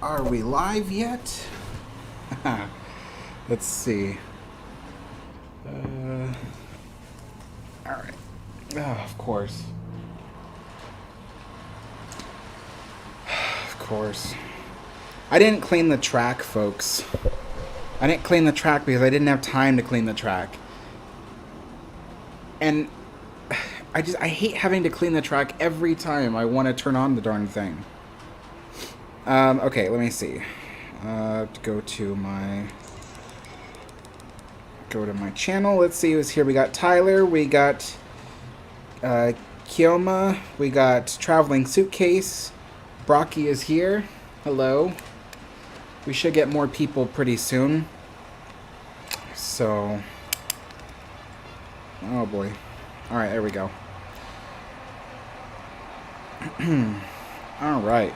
Are we live yet? Let's see. Alright. Oh, of course. Of course. I didn't clean the track, folks. I didn't clean the track because I didn't have time to clean the track. And I hate having to clean the track every time I want to turn on the darn thing. Okay, let me see. Go to my channel. Let's see who's here. We got Tyler. We got Kioma. We got Traveling Suitcase. Brocky is here. Hello. We should get more people pretty soon. So, oh boy. All right, there we go. All right.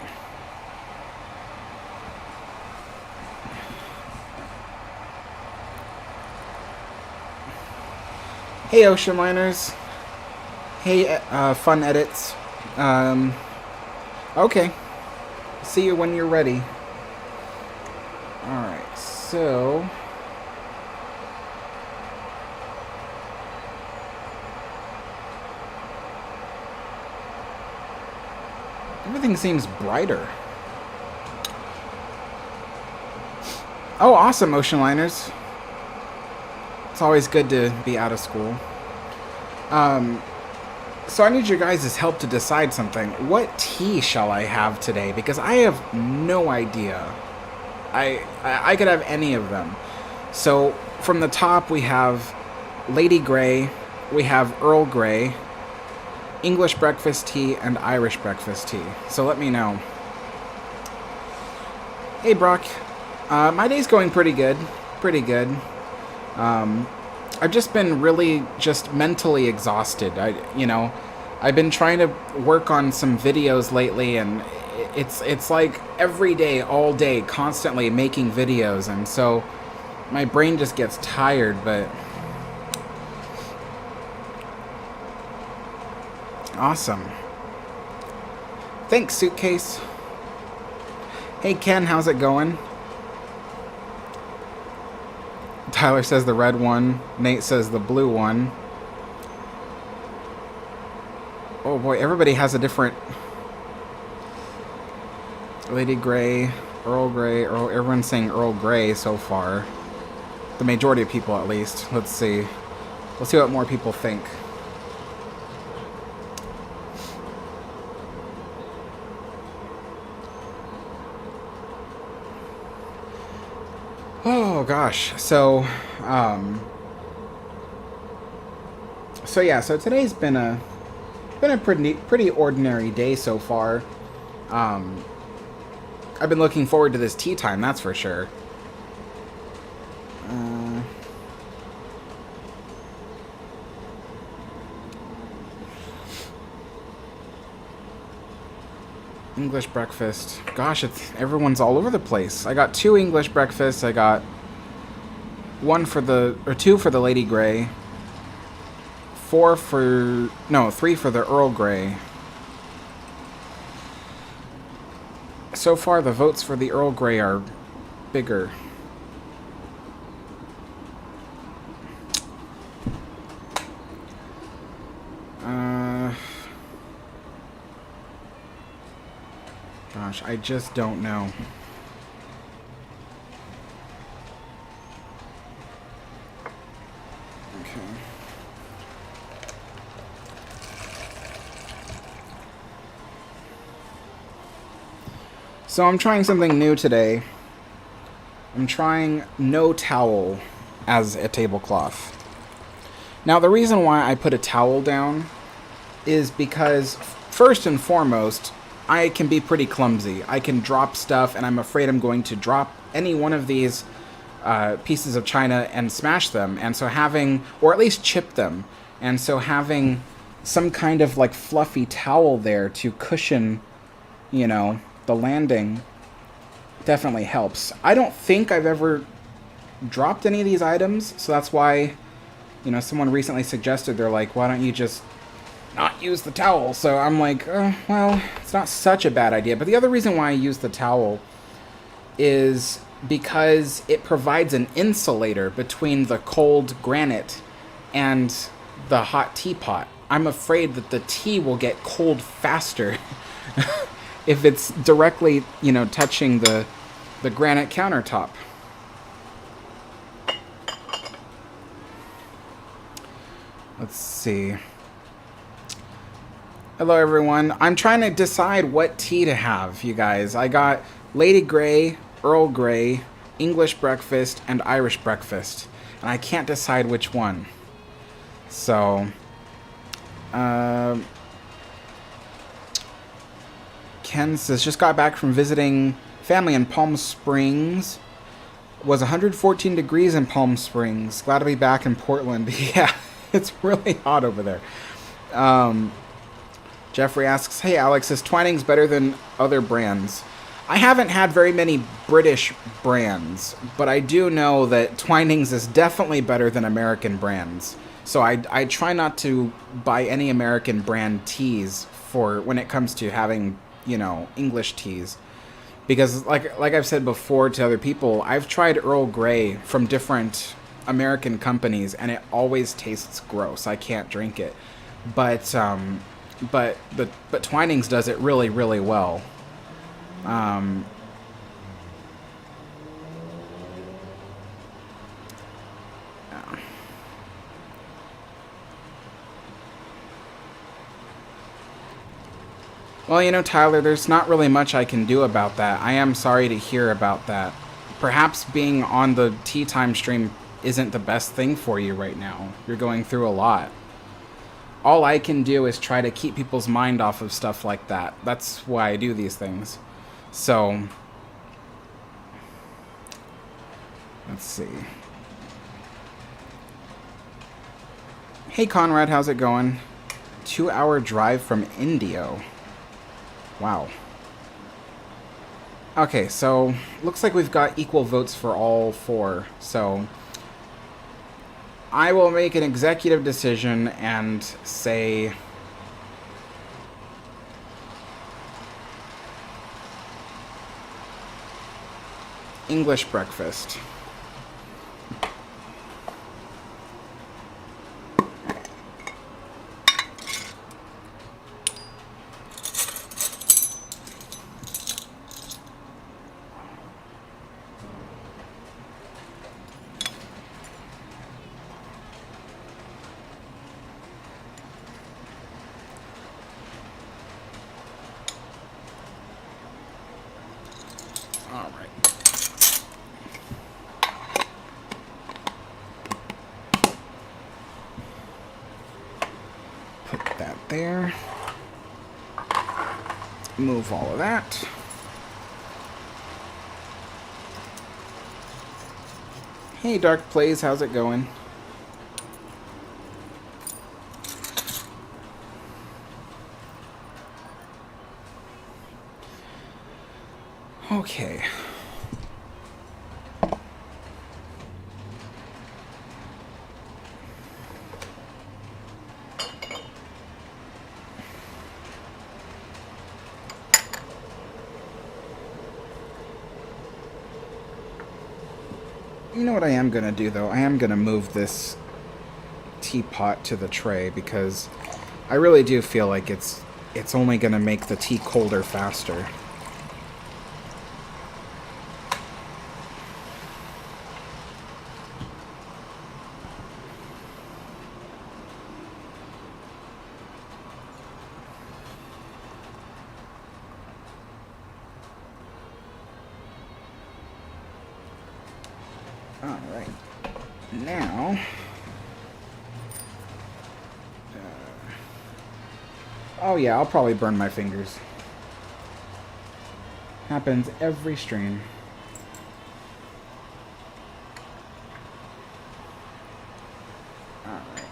Hey, Ocean Liners. Hey, Fun Edits. Okay. See you when you're ready. Alright, so... everything seems brighter. Oh, awesome, Ocean Liners. It's always good to be out of school. So I need your guys' help to decide something. What tea shall I have today? Because I have no idea. I could have any of them. So from the top we have Lady Grey, we have Earl Grey, English breakfast tea, and Irish breakfast tea. So let me know. Hey Brock, my day's going pretty good. Pretty good. I've just been really just mentally exhausted. I've been trying to work on some videos lately, and it's like every day, all day, constantly making videos, and so my brain just gets tired, but awesome. Thanks, Suitcase. Hey Ken, how's it going? Tyler says the red one. Nate says the blue one. Oh boy, everybody has a different... Lady Grey, Earl Grey, everyone's saying Earl Grey so far. The majority of people, at least. Let's see. We'll see what more people think. Oh gosh, so so today's been a pretty ordinary day so far. I've been looking forward to this tea time, that's for sure. English breakfast. Gosh, everyone's all over the place. I got 2 English breakfasts. I got 2 for the Lady Grey. 3 for the Earl Grey. So far, the votes for the Earl Grey are bigger. Gosh, I just don't know. Okay. So I'm trying something new today. I'm trying no towel as a tablecloth. Now, the reason why I put a towel down is because, first and foremost, I can be pretty clumsy. I can drop stuff, and I'm afraid I'm going to drop any one of these pieces of china and smash them, and so or at least chip them, and so having some kind of like fluffy towel there to cushion, the landing definitely helps. I don't think I've ever dropped any of these items, so that's why, someone recently suggested, they're like, why don't you just not use the towel? So I'm like, well, it's not such a bad idea. But the other reason why I use the towel is because it provides an insulator between the cold granite and the hot teapot. I'm afraid that the tea will get cold faster if it's directly, you know, touching the granite countertop. Let's see. Hello, everyone. I'm trying to decide what tea to have, you guys. I got Lady Grey, Earl Grey, English breakfast, and Irish breakfast. And I can't decide which one. So, Ken says, just got back from visiting family in Palm Springs. Was 114 degrees in Palm Springs. Glad to be back in Portland. Yeah, it's really hot over there. Jeffrey asks, hey Alex, is Twinings better than other brands? I haven't had very many British brands, but I do know that Twinings is definitely better than American brands. So I try not to buy any American brand teas for when it comes to having, you know, English teas. Because like I've said before to other people, I've tried Earl Grey from different American companies and it always tastes gross. I can't drink it. But Twinings does it really, really well. Well, you know, Tyler, there's not really much I can do about that. I am sorry to hear about that. Perhaps being on the tea time stream isn't the best thing for you right now. You're going through a lot. All I can do is try to keep people's mind off of stuff like that. That's why I do these things. So, let's see. Hey Conrad, how's it going? 2-hour drive from Indio. Wow. Okay, so looks like we've got equal votes for all four. So I will make an executive decision and say English breakfast. There. Move all of that. Hey Dark Plays, how's it going? Okay. You know what I am going to do, though? I am going to move this teapot to the tray because I really do feel like it's only going to make the tea colder faster. Alright, now, oh yeah, I'll probably burn my fingers. Happens every stream. Alright,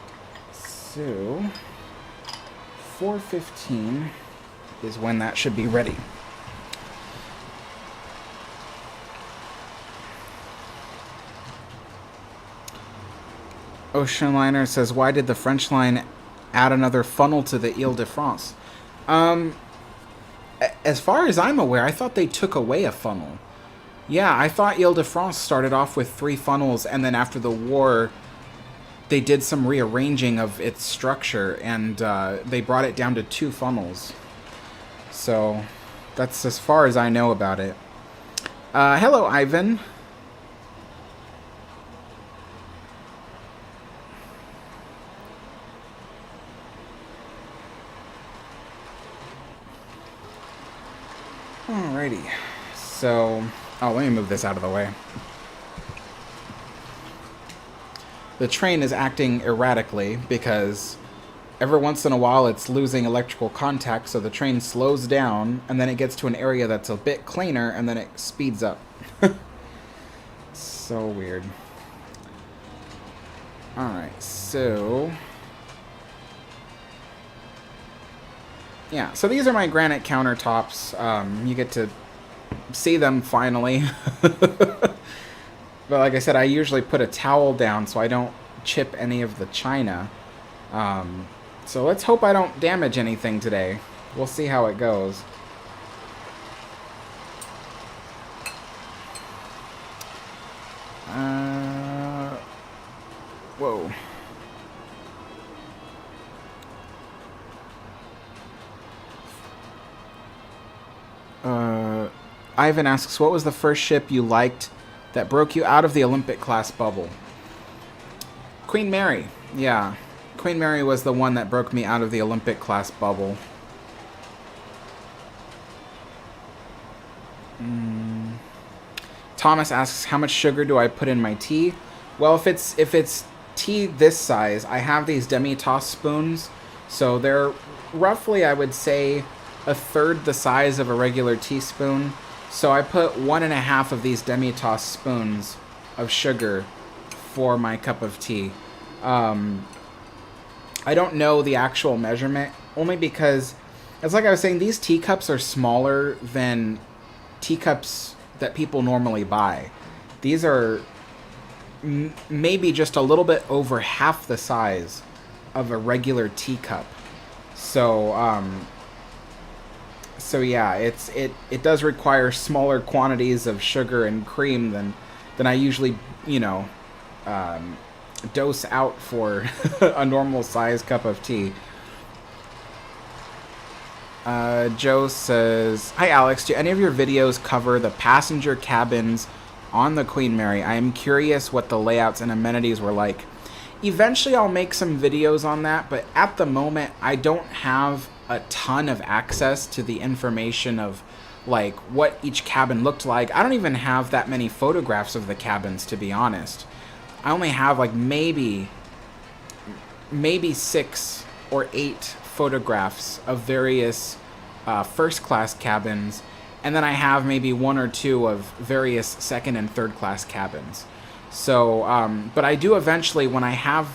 so, 4:15 is when that should be ready. Ocean Liner says, why did the French line add another funnel to the Ile-de-France? As far as I'm aware, I thought they took away a funnel. Yeah, I thought Ile-de-France started off with 3 funnels, and then after the war, they did some rearranging of its structure, and they brought it down to 2 funnels. So, that's as far as I know about it. Hello, Ivan. Alrighty. So, oh, let me move this out of the way. The train is acting erratically because every once in a while it's losing electrical contact, so the train slows down, and then it gets to an area that's a bit cleaner, and then it speeds up. So weird. Alright, so... yeah, so these are my granite countertops. You get to see them finally. But like I said, I usually put a towel down so I don't chip any of the china. So let's hope I don't damage anything today. We'll see how it goes. Whoa. Ivan asks, what was the first ship you liked that broke you out of the Olympic class bubble? Queen Mary. Yeah. Queen Mary was the one that broke me out of the Olympic class bubble. Thomas asks, how much sugar do I put in my tea? Well, if it's tea this size, I have these demi-tasse spoons. So they're roughly, I would say, a third the size of a regular teaspoon. So I put 1.5 of these demi-tasse spoons of sugar for my cup of tea. I don't know the actual measurement, only because, it's like I was saying, these teacups are smaller than teacups that people normally buy. These are maybe just a little bit over half the size of a regular teacup. So yeah, it does require smaller quantities of sugar and cream than I usually, dose out for a normal size cup of tea. Joe says, hi Alex, do any of your videos cover the passenger cabins on the Queen Mary? I am curious what the layouts and amenities were like. Eventually I'll make some videos on that, but at the moment I don't have a ton of access to the information of like what each cabin looked like. I don't even have that many photographs of the cabins, to be honest. I only have like maybe 6 or 8 photographs of various first class cabins, and then I have maybe 1 or 2 of various second and third class cabins. So but I do eventually, when I have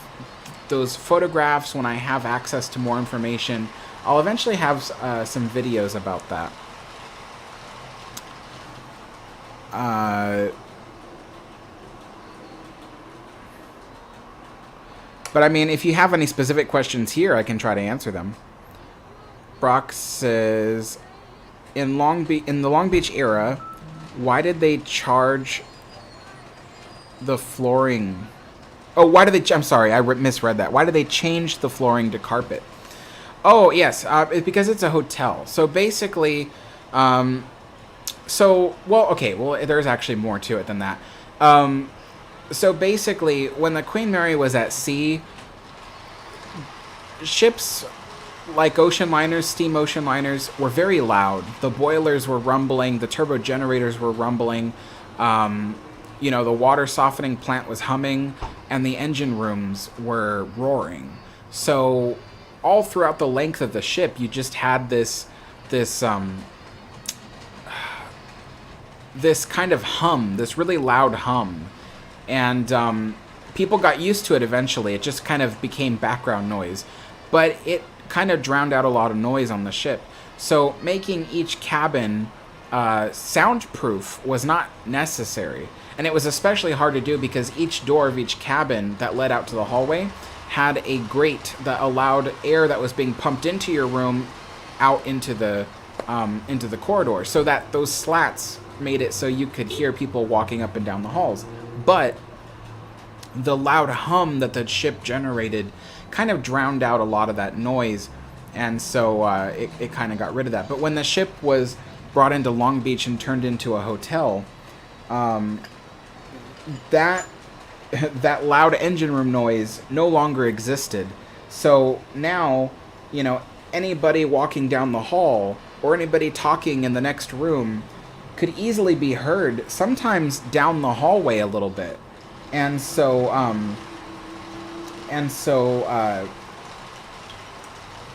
those photographs, when I have access to more information, I'll eventually have some videos about that. But I mean, if you have any specific questions here, I can try to answer them. Brock says, in the Long Beach era, why did they charge the flooring? Oh, why did they? I'm sorry, I misread that. Why did they change the flooring to carpet? Oh, yes, because it's a hotel. So basically, well, there's actually more to it than that. So basically, when the Queen Mary was at sea, ships like ocean liners, steam ocean liners, were very loud. The boilers were rumbling, the turbo generators were rumbling, the water softening plant was humming, and the engine rooms were roaring. So all throughout the length of the ship, you just had this kind of hum, this really loud hum. And people got used to it eventually. It just kind of became background noise. But it kind of drowned out a lot of noise on the ship. So making each cabin soundproof was not necessary. And it was especially hard to do because each door of each cabin that led out to the hallway had a grate that allowed air that was being pumped into your room out into the corridor, so that those slats made it so you could hear people walking up and down the halls. But the loud hum that the ship generated kind of drowned out a lot of that noise, and so it kind of got rid of that. But when the ship was brought into Long Beach and turned into a hotel, that loud engine room noise no longer existed. So now, you know, anybody walking down the hall or anybody talking in the next room could easily be heard, sometimes down the hallway a little bit. And so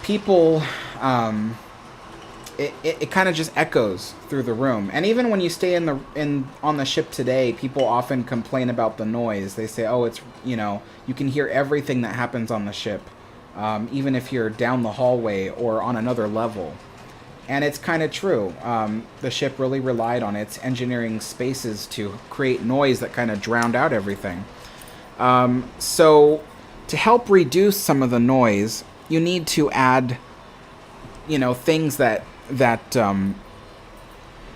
people, it kind of just echoes through the room. And even when you stay on the ship today, people often complain about the noise. They say, oh, it's, you know, you can hear everything that happens on the ship, even if you're down the hallway or on another level. And it's kind of true. The ship really relied on its engineering spaces to create noise that kind of drowned out everything. So to help reduce some of the noise, you need to add, you know, things that you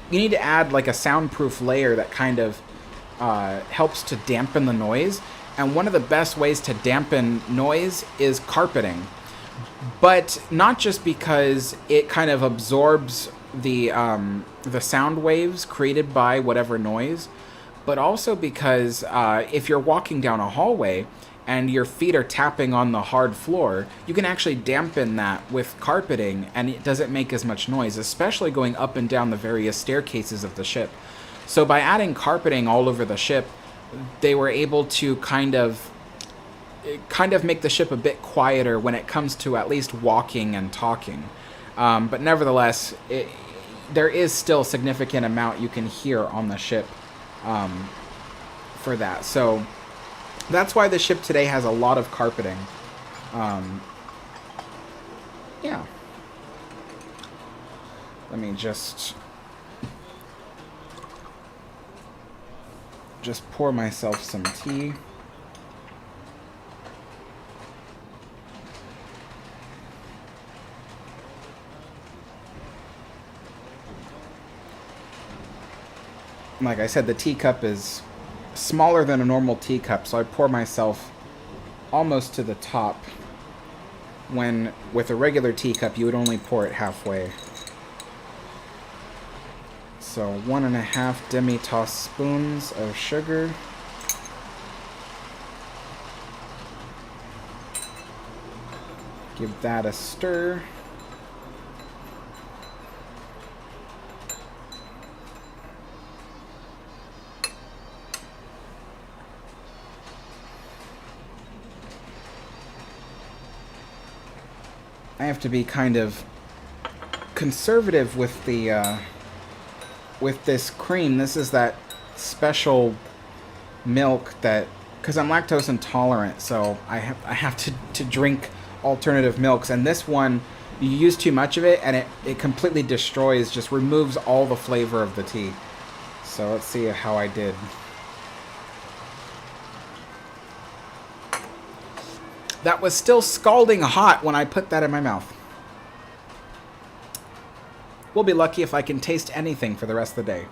need to add like a soundproof layer that kind of helps to dampen the noise. And one of the best ways to dampen noise is carpeting. But not just because it kind of absorbs the sound waves created by whatever noise, but also because if you're walking down a hallway and your feet are tapping on the hard floor, you can actually dampen that with carpeting, and it doesn't make as much noise, especially going up and down the various staircases of the ship. So by adding carpeting all over the ship, they were able to kind of make the ship a bit quieter when it comes to at least walking and talking. But nevertheless, there is still a significant amount you can hear on the ship for that. So that's why the ship today has a lot of carpeting. Yeah. Let me just pour myself some tea. Like I said, the teacup is smaller than a normal teacup, so I pour myself almost to the top, when with a regular teacup you would only pour it halfway. So 1.5 demi-tasse spoons of sugar. Give that a stir. I have to be kind of conservative with the with this cream. This is that special milk that, because I'm lactose intolerant, so I have to drink alternative milks. And this one, you use too much of it, and it completely destroys, just removes all the flavor of the tea. So let's see how I did. That was still scalding hot when I put that in my mouth. We'll be lucky if I can taste anything for the rest of the day.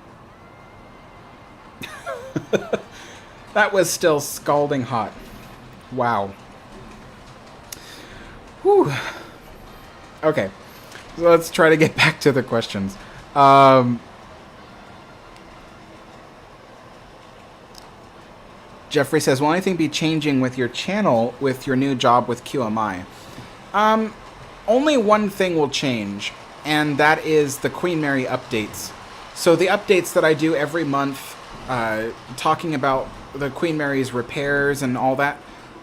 That was still scalding hot. Wow. Whew. Okay, so let's try to get back to the questions. Jeffrey says, will anything be changing with your channel with your new job with QMI? Only one thing will change, and that is the Queen Mary updates. So the updates that I do every month, talking about the Queen Mary's repairs and all that,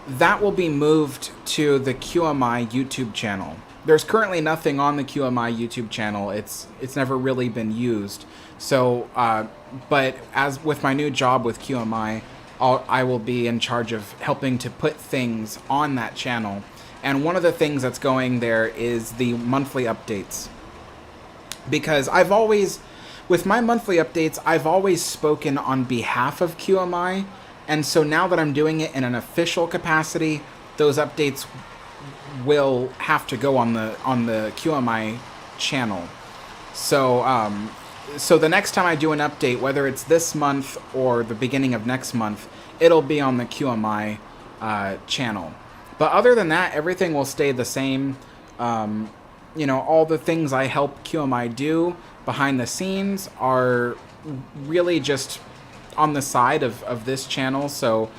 that will be moved to the QMI YouTube channel. There's currently nothing on the QMI YouTube channel. It's never really been used. So, but as with my new job with QMI, I will be in charge of helping to put things on that channel. And one of the things that's going there is the monthly updates. Because I've always, with my monthly updates, I've always spoken on behalf of QMI. And so now that I'm doing it in an official capacity, those updates will have to go on the QMI channel. So so the next time I do an update, whether it's this month or the beginning of next month, it'll be on the QMI channel. But other than that, everything will stay the same. You know, all the things I help QMI do behind the scenes are really just on the side of this channel. So,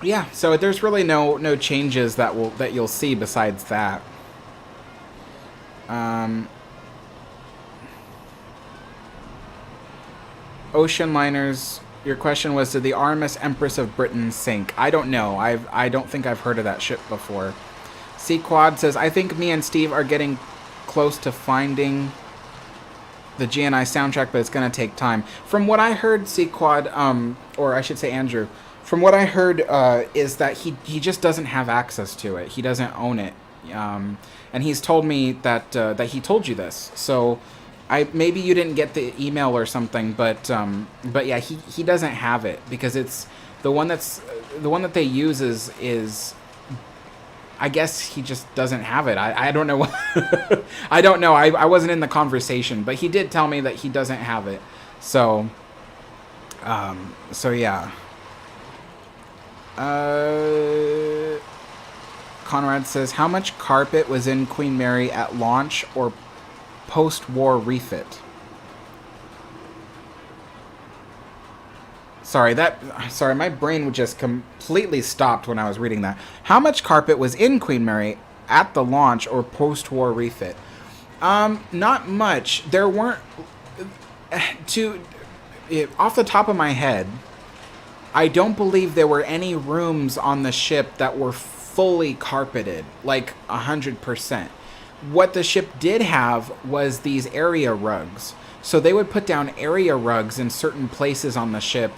yeah, so there's really no changes that you'll see besides that. Ocean liners. Your question was, did the RMS Empress of Britain sink? I don't know. I don't think I've heard of that ship before. C Quad says, I think me and Steve are getting close to finding the GNI soundtrack, but it's going to take time. From what I heard, C Quad, or I should say Andrew, from what I heard is that he just doesn't have access to it. He doesn't own it. And he's told me that he told you this. So maybe you didn't get the email or something, but yeah, he doesn't have it because it's the one that they use is I guess he just doesn't have it. I don't know. I don't know. I wasn't in the conversation, but he did tell me that he doesn't have it. So yeah. Conrad says, how much carpet was in Queen Mary at launch or post-war refit? Sorry, my brain just completely stopped when I was reading that. How much carpet was in Queen Mary at the launch or post-war refit? Not much. There weren't... Off the top of my head, I don't believe there were any rooms on the ship that were fully carpeted, like 100%. What the ship did have was these area rugs. So they would put down area rugs in certain places on the ship.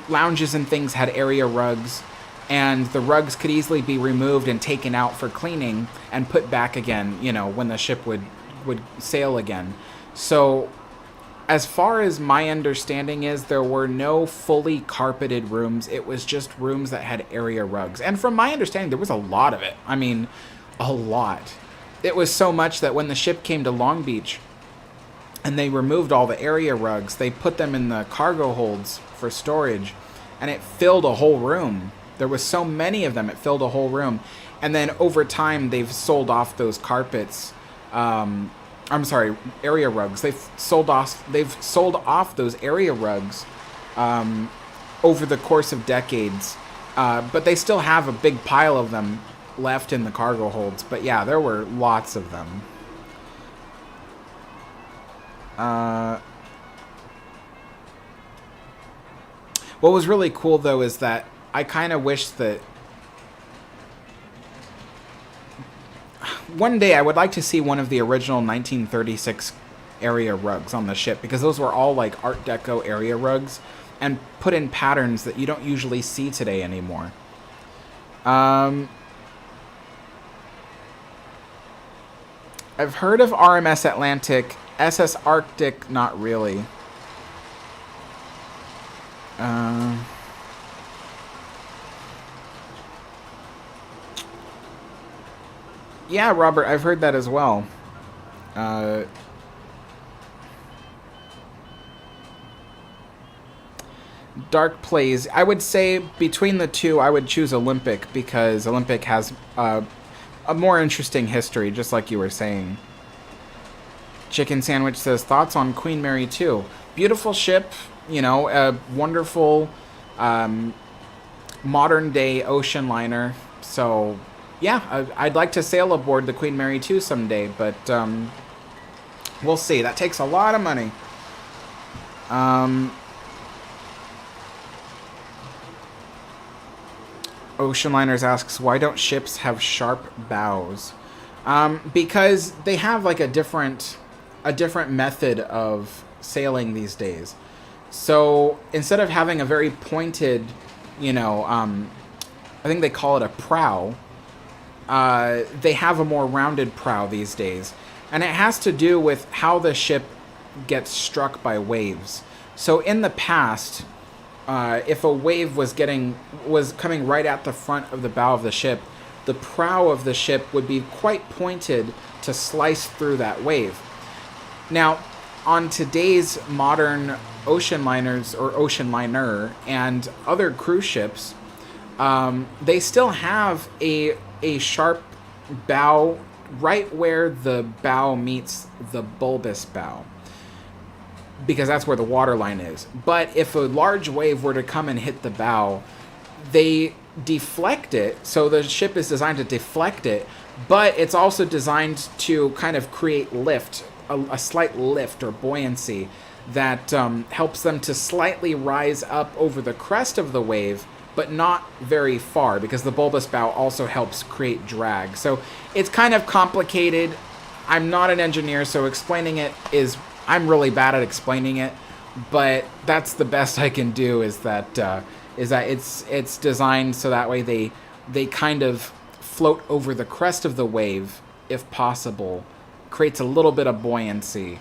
Lounges and things had area rugs, and the rugs could easily be removed and taken out for cleaning and put back again, you know, when the ship would sail again. So as far as my understanding is, there were no fully carpeted rooms. It was just rooms that had area rugs. And from my understanding, there was a lot of it. I mean, a lot. It was so much that when the ship came to Long Beach and they removed all the area rugs, they put them in the cargo holds for storage, and it filled a whole room. There was so many of them, it filled a whole room. And then over time, they've sold off those carpets. Area rugs. They've sold off those area rugs over the course of decades. But they still have a big pile of them left in the cargo holds. But yeah, there were lots of them. What was really cool, though, is that I kind of wish that one day I would like to see one of the original 1936 area rugs on the ship, because those were all like Art Deco area rugs and put in patterns that you don't usually see today anymore. I've heard of RMS Atlantic, SS Arctic, not really. Yeah, Robert, I've heard that as well. Dark Plays. I would say between the two, I would choose Olympic, because Olympic has a more interesting history, just like you were saying. Chicken Sandwich says, thoughts on Queen Mary 2? Beautiful ship, you know, a wonderful modern-day ocean liner. So, yeah, I'd like to sail aboard the Queen Mary 2 someday, but we'll see. That takes a lot of money. Ocean Liners asks, why don't ships have sharp bows? Because they have like a different method of sailing these days. So instead of having a very pointed, you know, I think they call it a prow, they have a more rounded prow these days. And it has to do with how the ship gets struck by waves. So in the past, if a wave was coming right at the front of the bow of the ship, the prow of the ship would be quite pointed to slice through that wave. Now, on today's modern ocean liners or ocean liner and other cruise ships, they still have a sharp bow right where the bow meets the bulbous bow, because that's where the water line is. But if a large wave were to come and hit the bow, they deflect it. So the ship is designed to deflect it, but it's also designed to kind of create lift, a slight lift or buoyancy that helps them to slightly rise up over the crest of the wave, but not very far, because the bulbous bow also helps create drag. So it's kind of complicated. I'm not an engineer, so explaining it is, I'm really bad at explaining it, but that's the best I can do, is that it's designed so that way they kind of float over the crest of the wave, if possible, creates a little bit of buoyancy,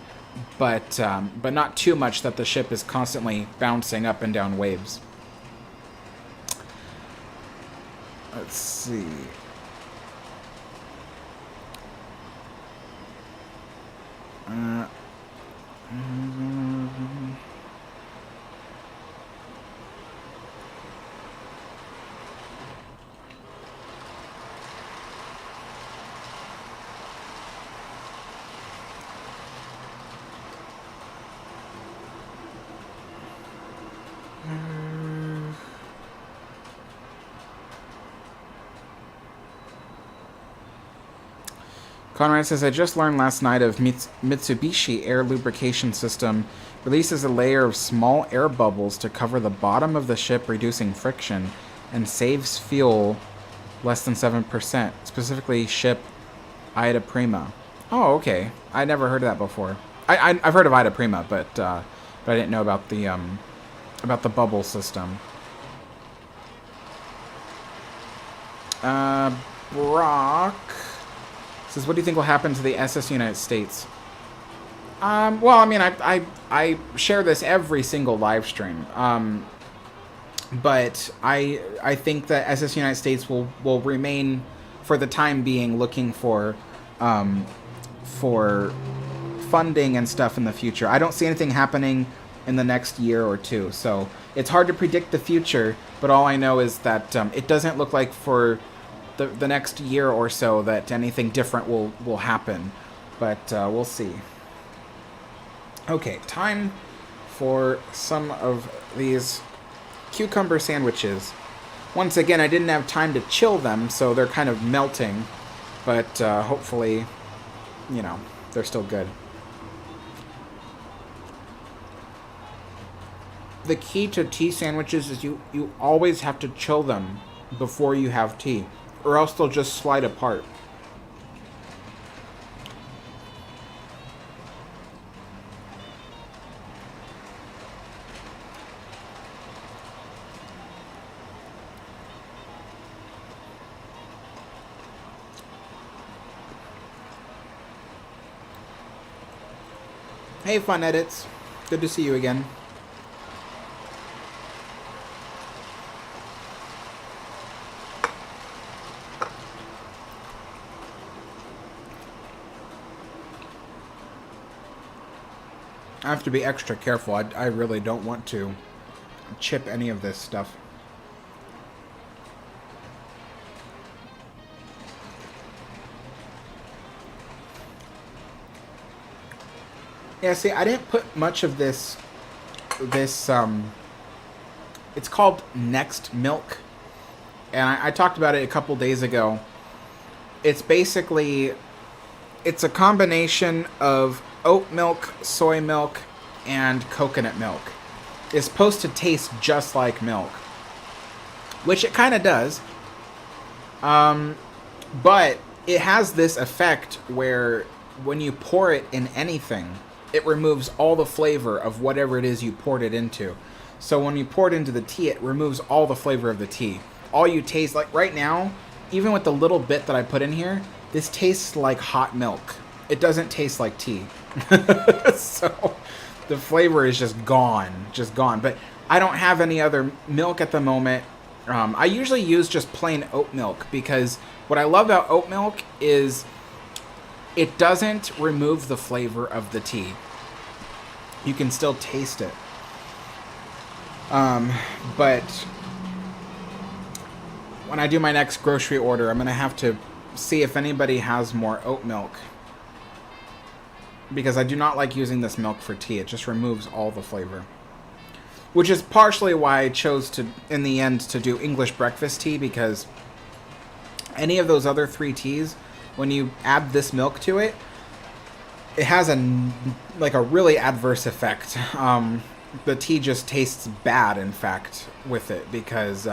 but not too much that the ship is constantly bouncing up and down waves. Let's see. Conrad says, I just learned last night of Mitsubishi air lubrication system releases a layer of small air bubbles to cover the bottom of the ship, reducing friction, and saves fuel less than 7%, specifically ship Ida Prima. Oh, okay. I never heard of that before. I've heard of Ida Prima, but I didn't know about the bubble system. Brock says, what do you think will happen to the SS United States? Well, I mean, I share this every single live stream. But I think that SS United States will remain, for the time being, looking for funding and stuff in the future. I don't see anything happening in the next year or two. So it's hard to predict the future, but all I know is that it doesn't look like for the next year or so that anything different will happen, but we'll see. Okay, time for some of these cucumber sandwiches. Once again, I didn't have time to chill them, so they're kind of melting, but hopefully, you know, they're still good. The key to tea sandwiches is you always have to chill them before you have tea, or else they'll just slide apart. Hey, Fun Edits. Good to see you again. I have to be extra careful. I really don't want to chip any of this stuff. Yeah, see, I didn't put much of this, it's called Next Milk, and I talked about it a couple days ago. It's basically, it's a combination of oat milk, soy milk, and coconut milk. It's supposed to taste just like milk, which it kind of does, but it has this effect where when you pour it in anything, it removes all the flavor of whatever it is you poured it into. So when you pour it into the tea, it removes all the flavor of the tea. All you taste, like right now, even with the little bit that I put in here, this tastes like hot milk. It doesn't taste like tea. So the flavor is just gone. But I don't have any other milk at the moment. I usually use just plain oat milk, because what I love about oat milk is it doesn't remove the flavor of the tea. You can still taste it. But when I do my next grocery order, I'm going to have to see if anybody has more oat milk. Because I do not like using this milk for tea. It just removes all the flavor. Which is partially why I chose to, in the end, to do English breakfast tea, because any of those other 3 teas, when you add this milk to it, it has a really adverse effect. The tea just tastes bad, in fact, with it, because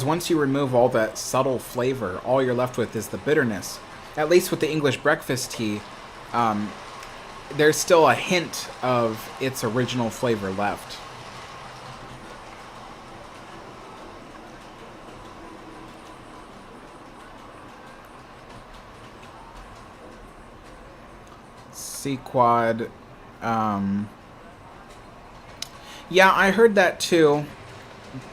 once you remove all that subtle flavor, all you're left with is the bitterness. At least with the English breakfast tea, there's still a hint of its original flavor left. Sequad. Yeah, I heard that too.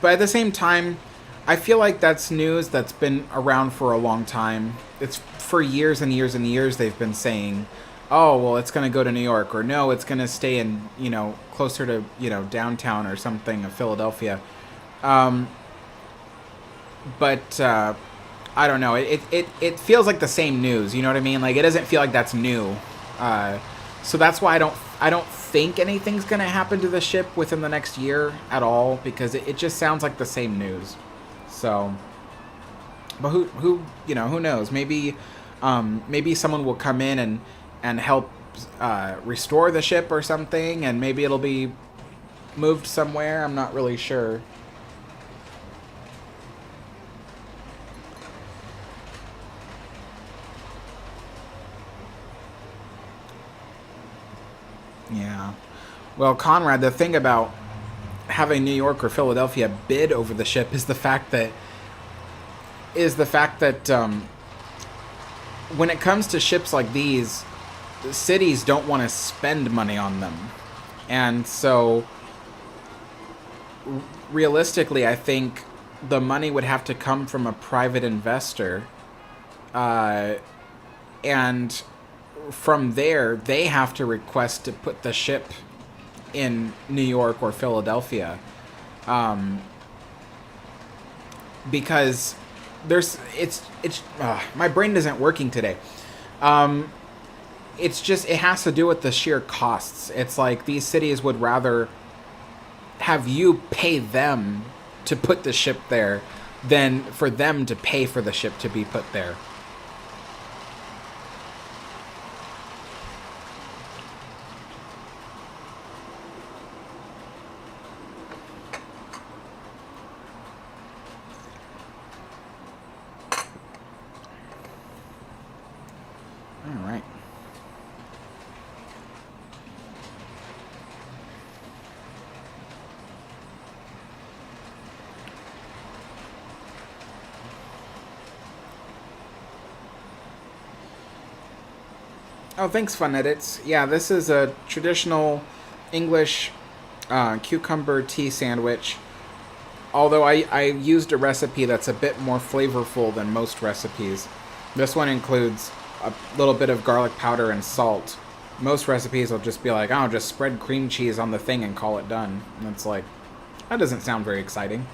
But at the same time, I feel like that's news that's been around for a long time. It's for years and years and years they've been saying, oh, well, it's going to go to New York, or no, it's going to stay in, closer to, downtown or something of Philadelphia. But I don't know. It feels like the same news, you know what I mean? Like, it doesn't feel like that's new. So that's why I don't think anything's going to happen to the ship within the next year at all, because it just sounds like the same news. So, but who knows? Maybe someone will come in and help restore the ship or something, and maybe it'll be moved somewhere. I'm not really sure. Yeah. Well, Conrad, the thing about having New York or Philadelphia bid over the ship is the fact that when it comes to ships like these, the cities don't want to spend money on them. And so realistically, I think the money would have to come from a private investor. And from there, they have to request to put the ship in New York or Philadelphia, because my brain isn't working today. It has to do with the sheer costs. It's like these cities would rather have you pay them to put the ship there than for them to pay for the ship to be put there. Oh, thanks, Fun Edits. Yeah, this is a traditional English cucumber tea sandwich. Although I used a recipe that's a bit more flavorful than most recipes. This one includes a little bit of garlic powder and salt. Most recipes will just be like, oh, just spread cream cheese on the thing and call it done. And it's like, that doesn't sound very exciting.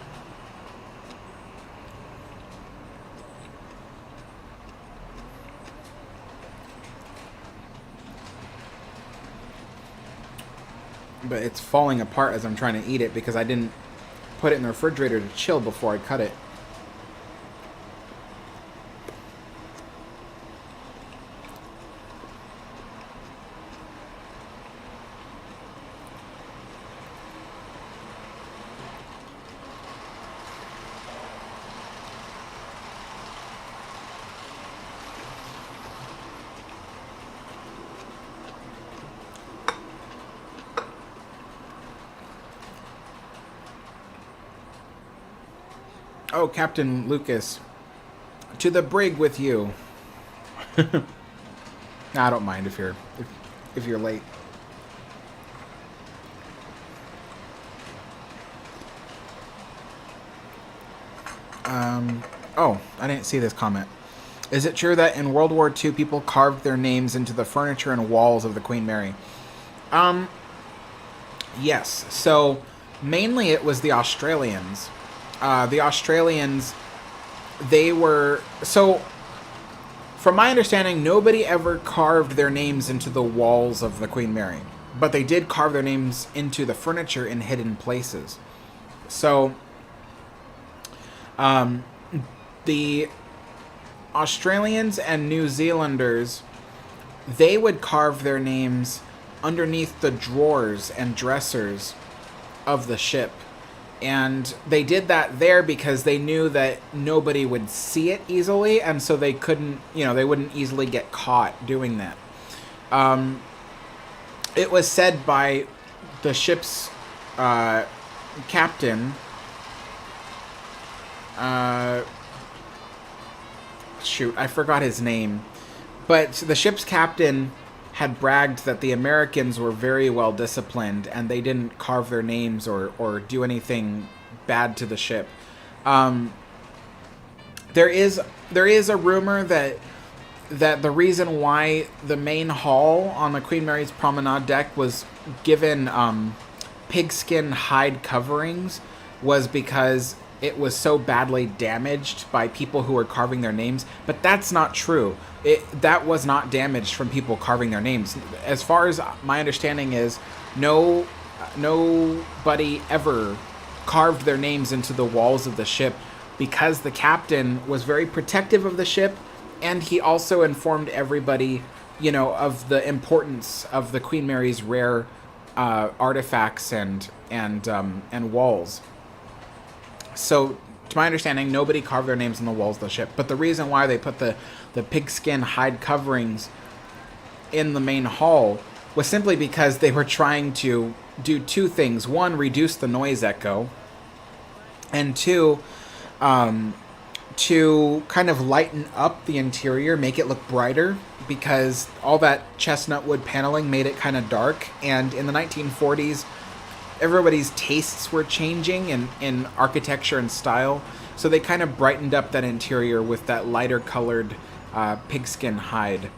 But it's falling apart as I'm trying to eat it because I didn't put it in the refrigerator to chill before I cut it. Oh, Captain Lucas. To the brig with you. I don't mind if you're late. Oh, I didn't see this comment. Is it true that in World War II people carved their names into the furniture and walls of the Queen Mary? Yes. So mainly it was the Australians. The Australians, they were... So from my understanding, nobody ever carved their names into the walls of the Queen Mary. But they did carve their names into the furniture in hidden places. So the Australians and New Zealanders, they would carve their names underneath the drawers and dressers of the ship. And they did that there because they knew that nobody would see it easily, and so they couldn't, they wouldn't easily get caught doing that. It was said by the ship's captain, I forgot his name, but the ship's captain had bragged that the Americans were very well disciplined and they didn't carve their names or do anything bad to the ship. There is a rumor that the reason why the main hull on the Queen Mary's promenade deck was given pigskin hide coverings was because it was so badly damaged by people who were carving their names, but that's not true. That was not damaged from people carving their names. As far as my understanding is, nobody ever carved their names into the walls of the ship because the captain was very protective of the ship, and he also informed everybody, of the importance of the Queen Mary's rare artifacts and walls. So, to my understanding, nobody carved their names on the walls of the ship. But the reason why they put the pigskin hide coverings in the main hull was simply because they were trying to do two things. One, reduce the noise echo. And two, to kind of lighten up the interior, make it look brighter, because all that chestnut wood paneling made it kind of dark. And in the 1940s, everybody's tastes were changing in architecture and style, so they kind of brightened up that interior with that lighter colored pigskin hide.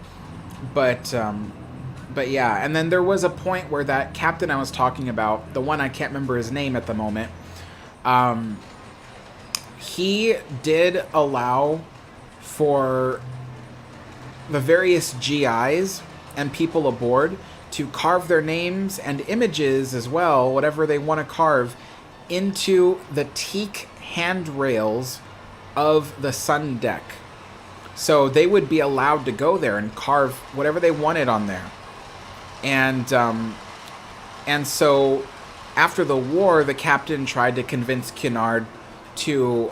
But yeah, and then there was a point where that captain I was talking about, the one I can't remember his name at the moment, he did allow for the various GIs and people aboard to carve their names and images as well, whatever they want to carve, into the teak handrails of the sun deck. So they would be allowed to go there and carve whatever they wanted on there. And so after the war, the captain tried to convince Cunard to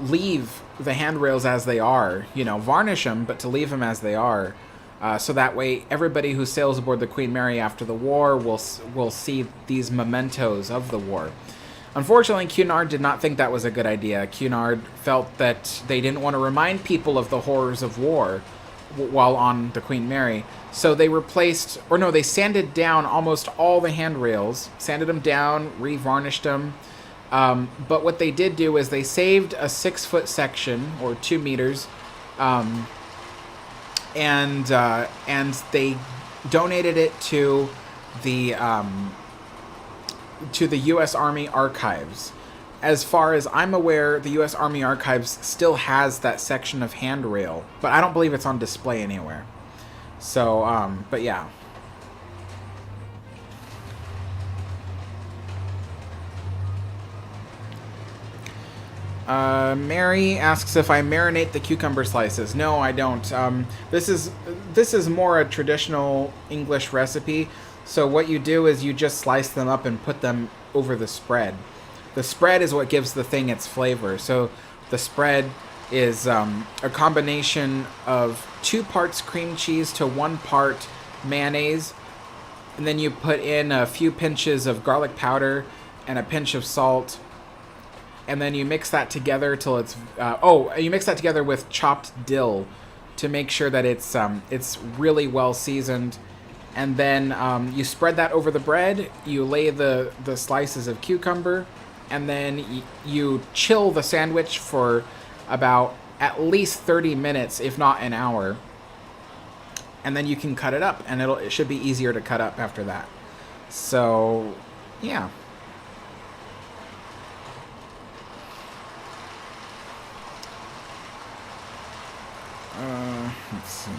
leave the handrails as they are, varnish them, but to leave them as they are. So that way, everybody who sails aboard the Queen Mary after the war will see these mementos of the war. Unfortunately, Cunard did not think that was a good idea. Cunard felt that they didn't want to remind people of the horrors of war while on the Queen Mary. So they they sanded down almost all the handrails, sanded them down, re-varnished them. But what they did do is they saved a 6-foot section, or 2 meters, and they donated it to the U.S. Army Archives. As far as I'm aware, the U.S. Army Archives still has that section of handrail, but I don't believe it's on display anywhere. So, but yeah. Mary asks if I marinate the cucumber slices. No, I don't. This is more a traditional English recipe. So what you do is you just slice them up and put them over the spread. The spread is what gives the thing its flavor. So the spread is a combination of 2 parts cream cheese to 1 part mayonnaise, and then you put in a few pinches of garlic powder and a pinch of salt. And then you mix that together till it's... you mix that together with chopped dill to make sure that it's really well seasoned. And then you spread that over the bread. You lay the slices of cucumber. And then you chill the sandwich for about at least 30 minutes, if not an hour. And then you can cut it up, and it should be easier to cut up after that. So, yeah. Let's see.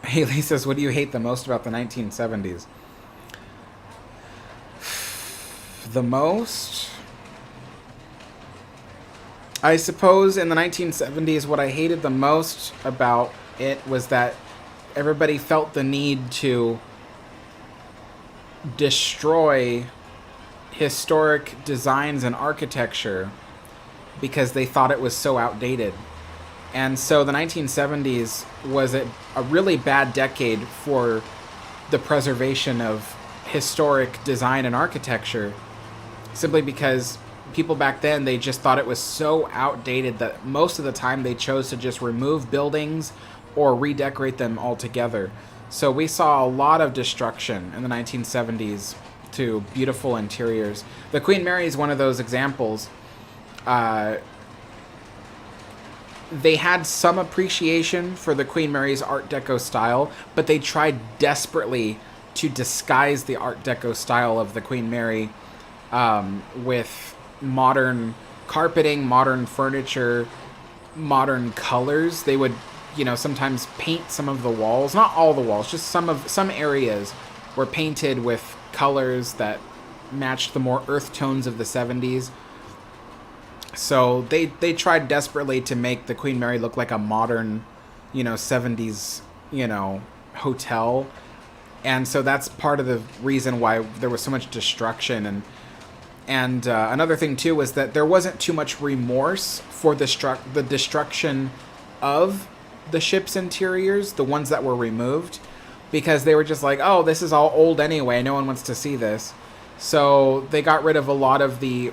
Haley says, what do you hate the most about the 1970s? The most? I suppose in the 1970s, what I hated the most about it was that everybody felt the need to destroy historic designs and architecture because they thought it was so outdated. And so the 1970s was a really bad decade for the preservation of historic design and architecture, simply because people back then, they just thought it was so outdated that most of the time they chose to just remove buildings or redecorate them altogether. So we saw a lot of destruction in the 1970s to beautiful interiors. The Queen Mary is one of those examples. They had some appreciation for the Queen Mary's Art Deco style, but they tried desperately to disguise the Art Deco style of the Queen Mary with modern carpeting, modern furniture, modern colors. They would, sometimes paint some of the walls, not all the walls, just some areas were painted with colors that matched the more earth tones of the 70s. So they tried desperately to make the Queen Mary look like a modern, 70s, hotel. And so that's part of the reason why there was so much destruction. And another thing, too, was that there wasn't too much remorse for the destruction of the ship's interiors, the ones that were removed, because they were just like, oh, this is all old anyway. No one wants to see this. So they got rid of a lot of the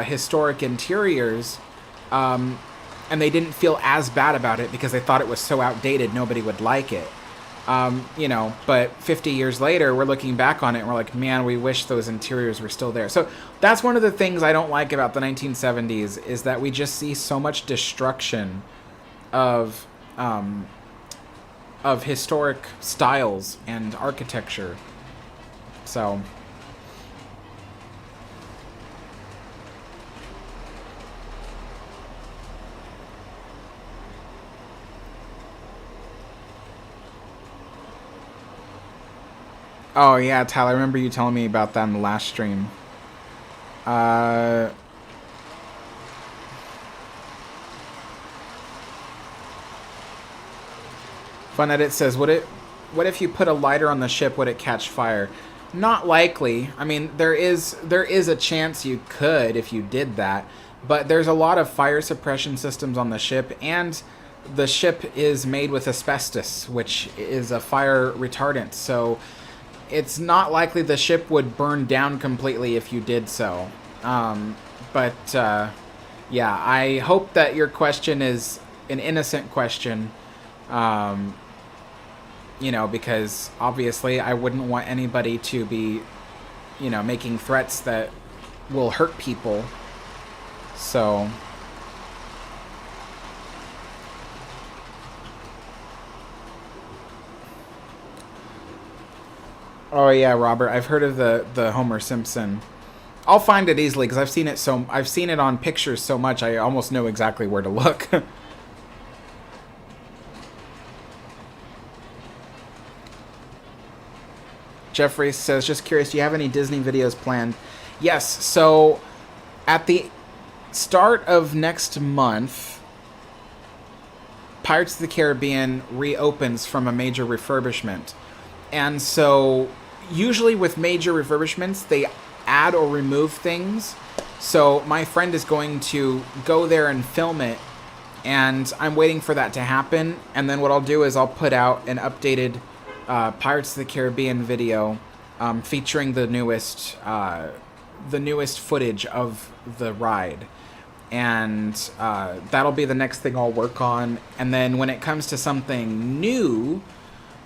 historic interiors, and they didn't feel as bad about it because they thought it was so outdated nobody would like it. But 50 years later, we're looking back on it and we're like, man, we wish those interiors were still there. So that's one of the things I don't like about the 1970s, is that we just see so much destruction of historic styles and architecture. So oh, yeah, Tyler, I remember you telling me about that in the last stream. Fun Edit says, what if you put a lighter on the ship, would it catch fire? Not likely. I mean, there is a chance you could if you did that, but there's a lot of fire suppression systems on the ship, and the ship is made with asbestos, which is a fire retardant, so it's not likely the ship would burn down completely if you did so. Yeah, I hope that your question is an innocent question, because obviously I wouldn't want anybody to be, making threats that will hurt people. So oh yeah, Robert, I've heard of the Homer Simpson. I'll find it easily because I've seen it on pictures so much I almost know exactly where to look. Jeffrey says, just curious, do you have any Disney videos planned? Yes, so at the start of next month, Pirates of the Caribbean reopens from a major refurbishment. And so usually with major refurbishments, they add or remove things. So my friend is going to go there and film it, and I'm waiting for that to happen. And then what I'll do is I'll put out an updated Pirates of the Caribbean video featuring the newest footage of the ride. And that'll be the next thing I'll work on. And then when it comes to something new,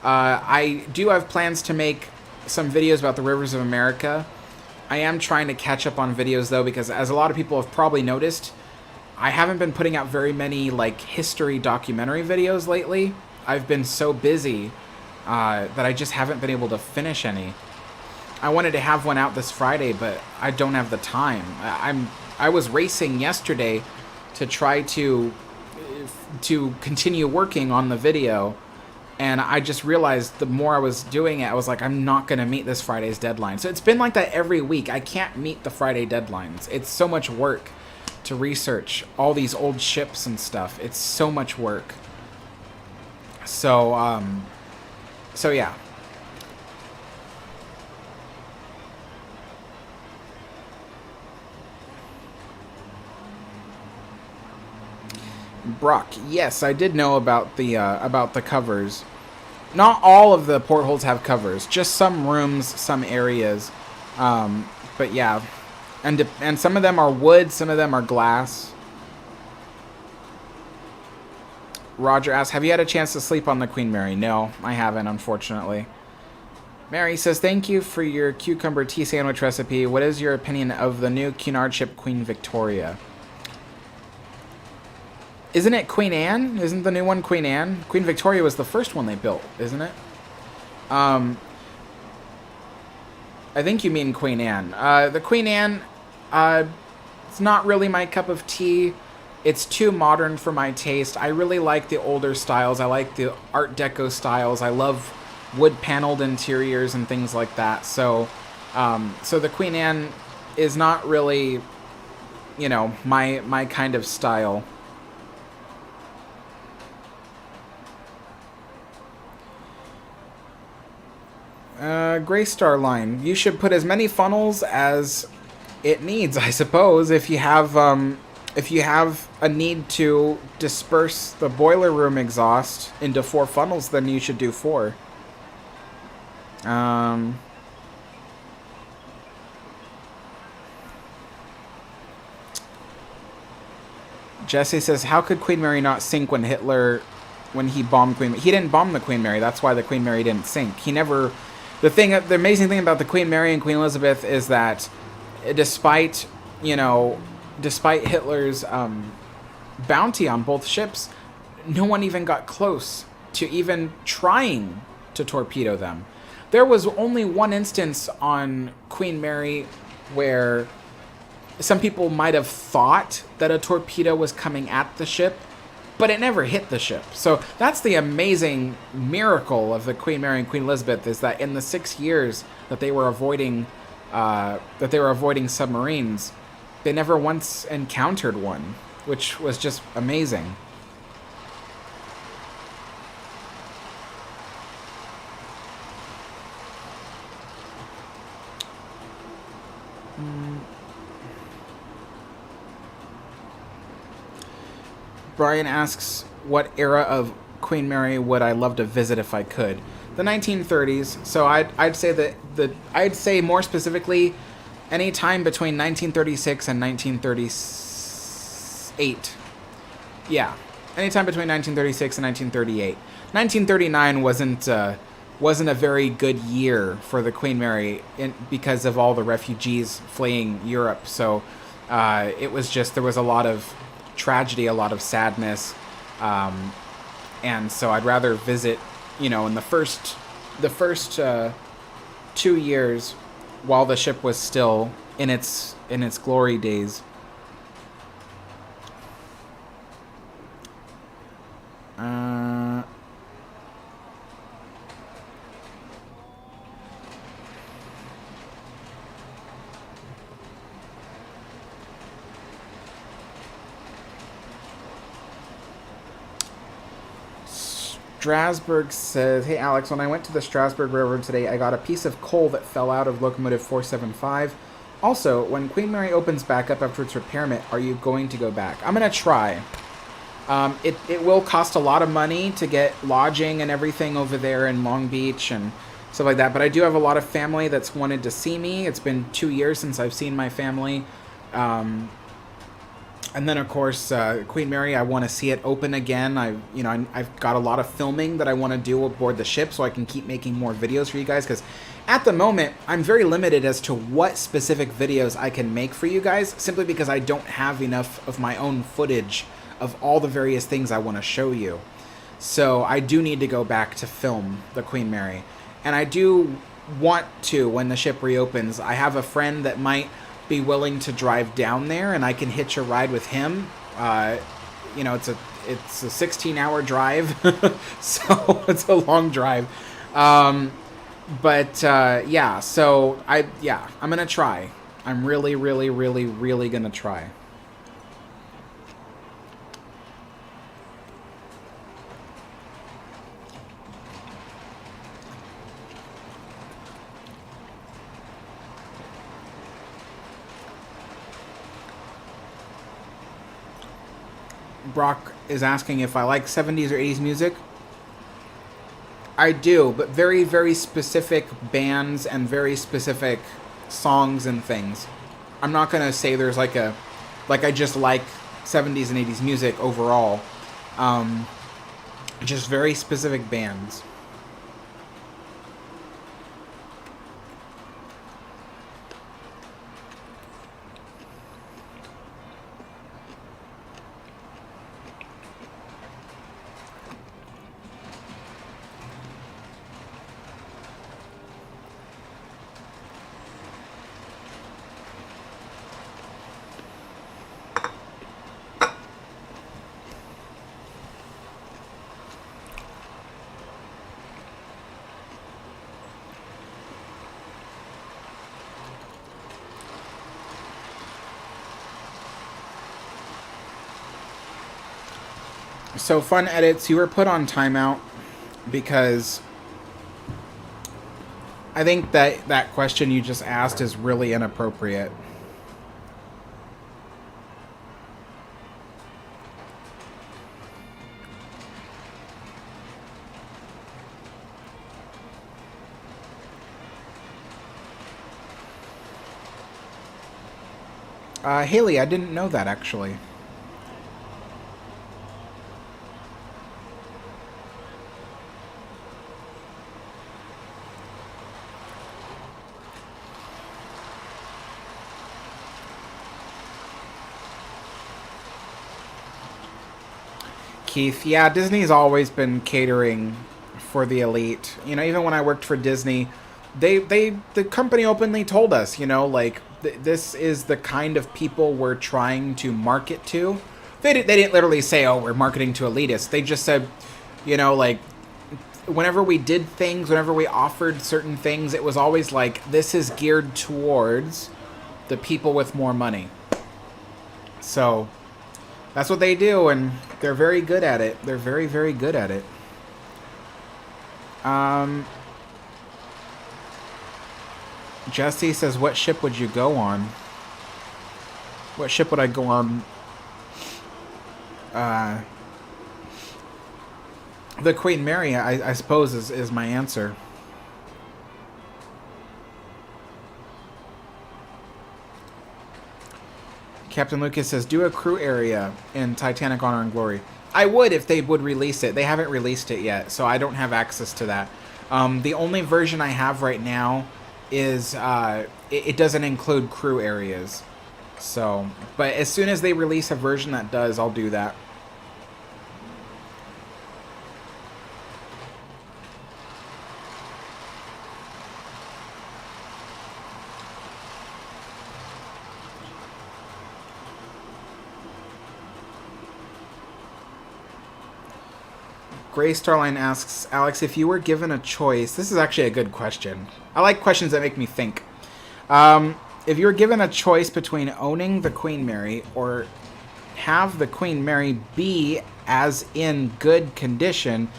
I do have plans to make some videos about the rivers of America. I am trying to catch up on videos, though, because as a lot of people have probably noticed, I haven't been putting out very many, like, history documentary videos lately. I've been so busy that I just haven't been able to finish any. I wanted to have one out this Friday, but I don't have the time. I was racing yesterday to try to continue working on the video, and I just realized the more I was doing it, I was like, I'm not going to meet this Friday's deadline. So it's been like that every week. I can't meet the Friday deadlines. It's so much work to research all these old ships and stuff. It's so much work. So yeah. Brock, yes, I did know about the covers. Not all of the portholes have covers, just some rooms, some areas. But yeah, and some of them are wood, some of them are glass. Roger asks, have you had a chance to sleep on the Queen Mary? No, I haven't, unfortunately. Mary says, thank you for your cucumber tea sandwich recipe. What is your opinion of the new Cunard ship, Queen Victoria? Isn't it Queen Anne? Isn't the new one Queen Anne? Queen Victoria was the first one they built, isn't it? I think you mean Queen Anne. The Queen Anne, it's not really my cup of tea. It's too modern for my taste. I really like the older styles. I like the Art Deco styles. I love wood-paneled interiors and things like that. So the Queen Anne is not really, you know, my kind of style. Gray Star Line. You should put as many funnels as it needs, I suppose. If you have a need to disperse the boiler room exhaust into 4 funnels, then you should do 4. Jesse says, how could Queen Mary not sink when he bombed Queen Mary? He didn't bomb the Queen Mary. That's why the Queen Mary didn't sink. He never... The amazing thing about the Queen Mary and Queen Elizabeth is that despite Hitler's bounty on both ships, no one even got close to even trying to torpedo them. There was only one instance on Queen Mary where some people might have thought that a torpedo was coming at the ship, but it never hit the ship. So that's the amazing miracle of the Queen Mary and Queen Elizabeth, is that in the 6 years that they were avoiding submarines, they never once encountered one, which was just amazing. Brian asks, what era of Queen Mary would I love to visit if I could? The 1930s. So I'd say more specifically, any time between 1936 and 1938. Yeah, any time between 1936 and 1938. 1939 wasn't a very good year for the Queen Mary because of all the refugees fleeing Europe. So it was just, there was a lot of tragedy, a lot of sadness, and so I'd rather visit, in the first 2 years while the ship was still in its glory days. Strasburg says, hey Alex, when I went to the Strasburg Railroad today, I got a piece of coal that fell out of locomotive 475. Also, when Queen Mary opens back up after its repairment, are you going to go back? I'm going to try. It will cost a lot of money to get lodging and everything over there in Long Beach and stuff like that, but I do have a lot of family that's wanted to see me. It's been 2 years since I've seen my family. And then, of course, Queen Mary, I want to see it open again. I've got a lot of filming that I want to do aboard the ship so I can keep making more videos for you guys. Because at the moment, I'm very limited as to what specific videos I can make for you guys, simply because I don't have enough of my own footage of all the various things I want to show you. So I do need to go back to film the Queen Mary. And I do want to, when the ship reopens, I have a friend that might be willing to drive down there, and I can hitch a ride with him. It's a 16-hour drive, so it's a long drive. Yeah, so I'm gonna try. I'm really, really, really, really gonna try. Brock is asking if I like 70s or 80s music. I do, but very, very specific bands and very specific songs and things. I'm not going to say there's I just like 70s and 80s music overall. Just very specific bands. So, Fun Edits, you were put on timeout because I think that question you just asked is really inappropriate. Haley, I didn't know that, actually. Keith, yeah, Disney's always been catering for the elite. You know, even when I worked for Disney, the company openly told us, this is the kind of people we're trying to market to. They didn't literally say, oh, we're marketing to elitists. They just said, whenever we did things, whenever we offered certain things, it was always like, this is geared towards the people with more money. So that's what they do, and they're very good at it. They're very, very good at it. Jesse says, what ship would you go on? What ship would I go on? The Queen Mary, I suppose, is my answer. Captain Lucas says, do a crew area in Titanic Honor and Glory. I would if they would release it. They haven't released it yet, so I don't have access to that. The only version I have right now is it doesn't include crew areas. So, but as soon as they release a version that does, I'll do that. Gray Starline asks, Alex, if you were given a choice... This is actually a good question. I like questions that make me think. If you were given a choice between owning the Queen Mary or have the Queen Mary be as in good condition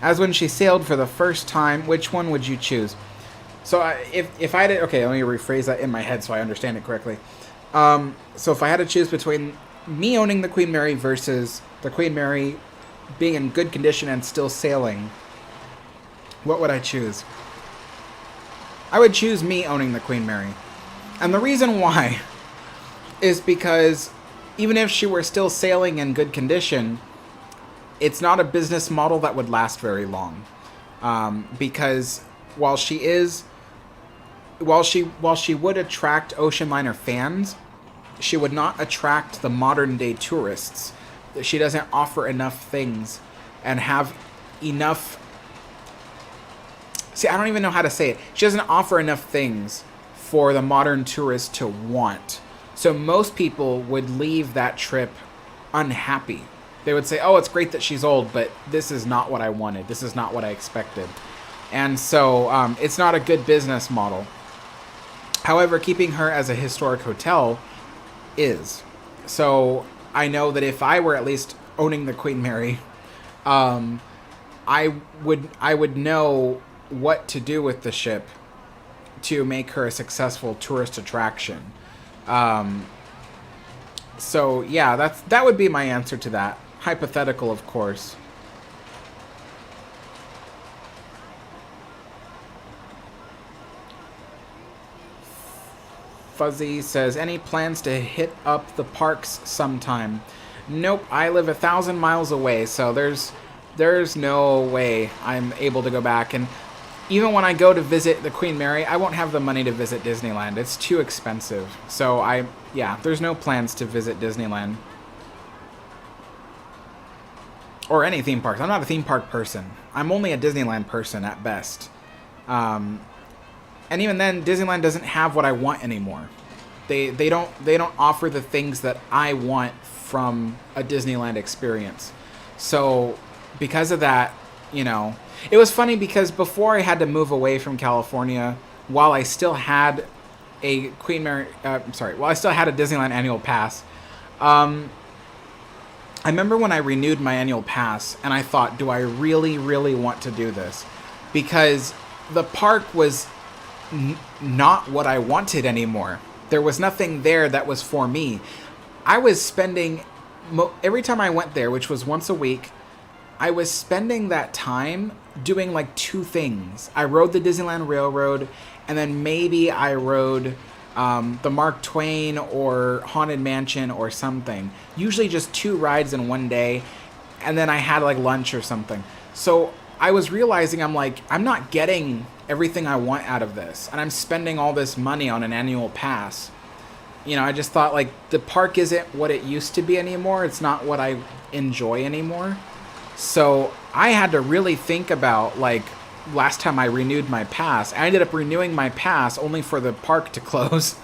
as when she sailed for the first time, which one would you choose? So if I did... Okay, let me rephrase that in my head so I understand it correctly. So if I had to choose between me owning the Queen Mary versus the Queen Mary being in good condition and still sailing, what would I choose? I would choose me owning the Queen Mary. And the reason why is because even if she were still sailing in good condition, it's not a business model that would last very long. Because while she would attract ocean liner fans, she would not attract the modern day tourists. She doesn't offer enough things and have enough. See, I don't even know how to say it. She doesn't offer enough things for the modern tourist to want. So most people would leave that trip unhappy. They would say, oh, it's great that she's old, but this is not what I wanted. This is not what I expected. And so it's not a good business model. However, keeping her as a historic hotel is. So I know that if I were at least owning the Queen Mary, I would know what to do with the ship to make her a successful tourist attraction. So yeah, that would be my answer to that. Hypothetical, of course. Fuzzy says, any plans to hit up the parks sometime? Nope, I live 1,000 miles away, so there's no way I'm able to go back. And even when I go to visit the Queen Mary, I won't have the money to visit Disneyland. It's too expensive. So there's no plans to visit Disneyland. Or any theme parks. I'm not a theme park person. I'm only a Disneyland person at best. And even then, Disneyland doesn't have what I want anymore. They don't offer the things that I want from a Disneyland experience. So because of that, it was funny because before I had to move away from California, while I still had a while I still had a Disneyland annual pass, I remember when I renewed my annual pass and I thought, do I really, really want to do this? Because the park was not what I wanted anymore. There was nothing there that was for me. I was spending, every time I went there, which was once a week, I was spending that time doing like two things. I rode the Disneyland Railroad, and then maybe I rode the Mark Twain or Haunted Mansion or something. Usually just 2 rides in one day, and then I had like lunch or something. So I was realizing, I'm like, I'm not getting everything I want out of this, and I'm spending all this money on an annual pass. I just thought, like, the park isn't what it used to be anymore. It's not what I enjoy anymore. So I had to really think about, like, last time I renewed my pass. I ended up renewing my pass only for the park to close.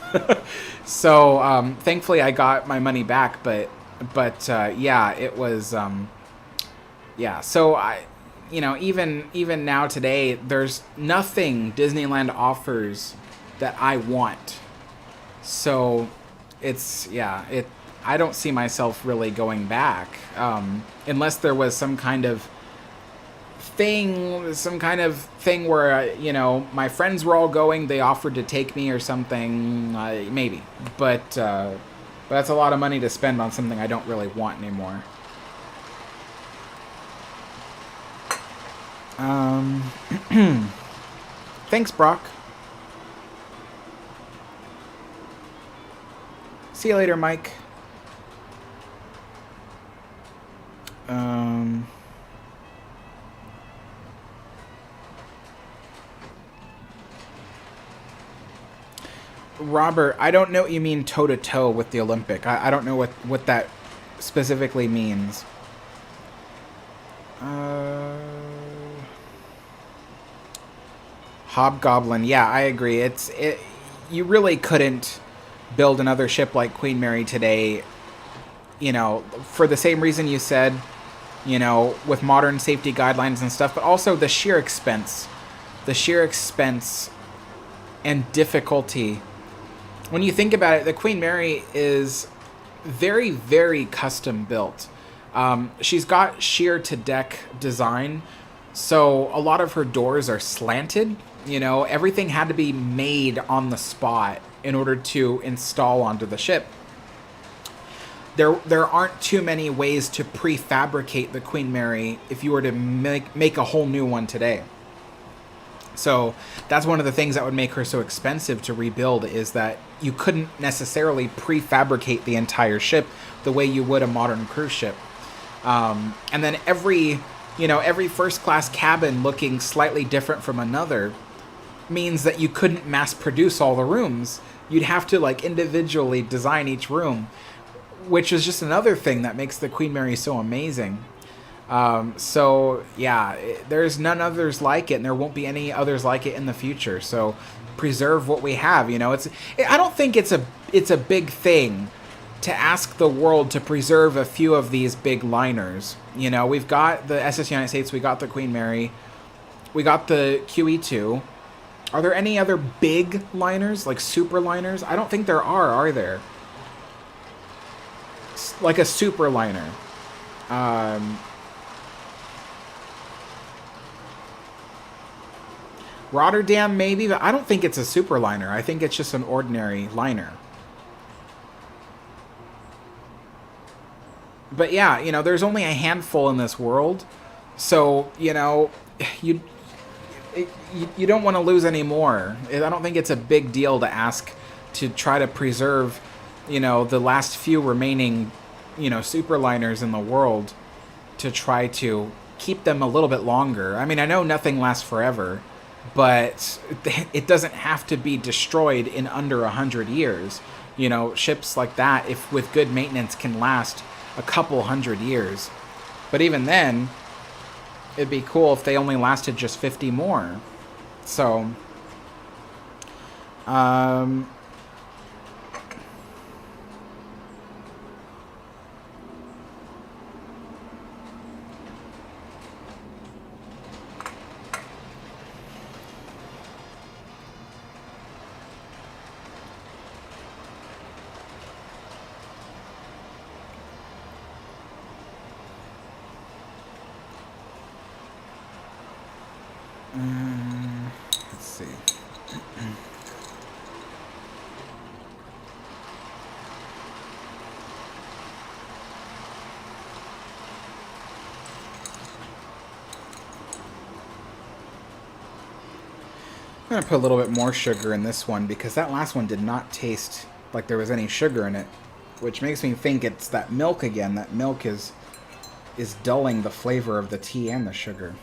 So thankfully I got my money back, but yeah, it was yeah. So even now today, there's nothing Disneyland offers that I want. So I don't see myself really going back unless there was some kind of thing where my friends were all going, they offered to take me or something, maybe. But that's a lot of money to spend on something I don't really want anymore. Thanks, Brock. See you later, Mike. Robert, I don't know what you mean toe-to-toe with the Olympic. I don't know what that specifically means. Hobgoblin, yeah, I agree. You really couldn't build another ship like Queen Mary today, for the same reason you said, with modern safety guidelines and stuff, but also the sheer expense and difficulty. When you think about it, the Queen Mary is very, very custom built. She's got sheer to deck design, so a lot of her doors are slanted. Everything had to be made on the spot in order to install onto the ship. There aren't too many ways to prefabricate the Queen Mary if you were to make a whole new one today. So that's one of the things that would make her so expensive to rebuild, is that you couldn't necessarily prefabricate the entire ship the way you would a modern cruise ship. And then every first class cabin looking slightly different from another means that you couldn't mass produce all the rooms. You'd have to like individually design each room, which is just another thing that makes the Queen Mary so amazing. So yeah, there's none others like it, and there won't be any others like it in the future. So preserve what we have. I don't think it's a big thing to ask the world to preserve a few of these big liners. We've got the SS United States, we got the Queen Mary, we got the QE2. Are there any other big liners, like super liners? I don't think there are there? Like a super liner. Rotterdam, maybe, but I don't think it's a super liner. I think it's just an ordinary liner. But yeah, there's only a handful in this world, so you don't want to lose any more. I don't think it's a big deal to ask to try to preserve, the last few remaining, super liners in the world, to try to keep them a little bit longer. I mean, I know nothing lasts forever, but it doesn't have to be destroyed in under 100 years. Ships like that, if with good maintenance, can last a couple 100 years. But even then, it'd be cool if they only lasted just 50 more. So, let's see. I'm going to put a little bit more sugar in this one, because that last one did not taste like there was any sugar in it, which makes me think it's that milk again. That milk is dulling the flavor of the tea and the sugar.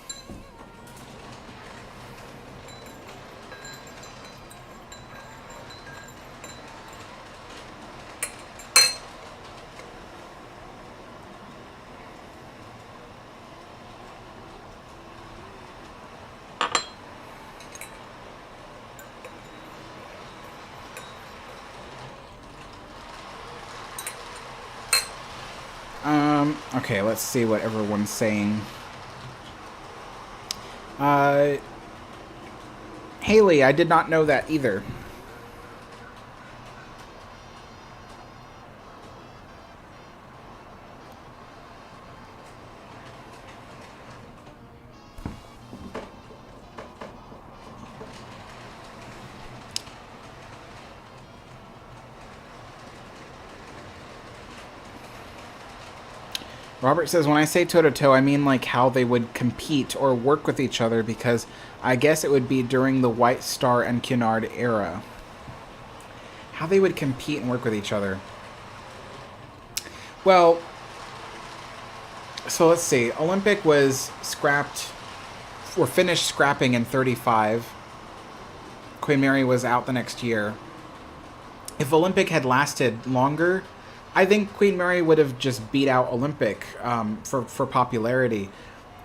Okay, let's see what everyone's saying. Haley, I did not know that either. Robert says, when I say toe-to-toe, I mean like how they would compete or work with each other, because I guess it would be during the White Star and Cunard era. How they would compete and work with each other. Well, so let's see. Olympic was scrapped, or finished scrapping in 35. Queen Mary was out the next year. If Olympic had lasted longer, I think Queen Mary would have just beat out Olympic for popularity.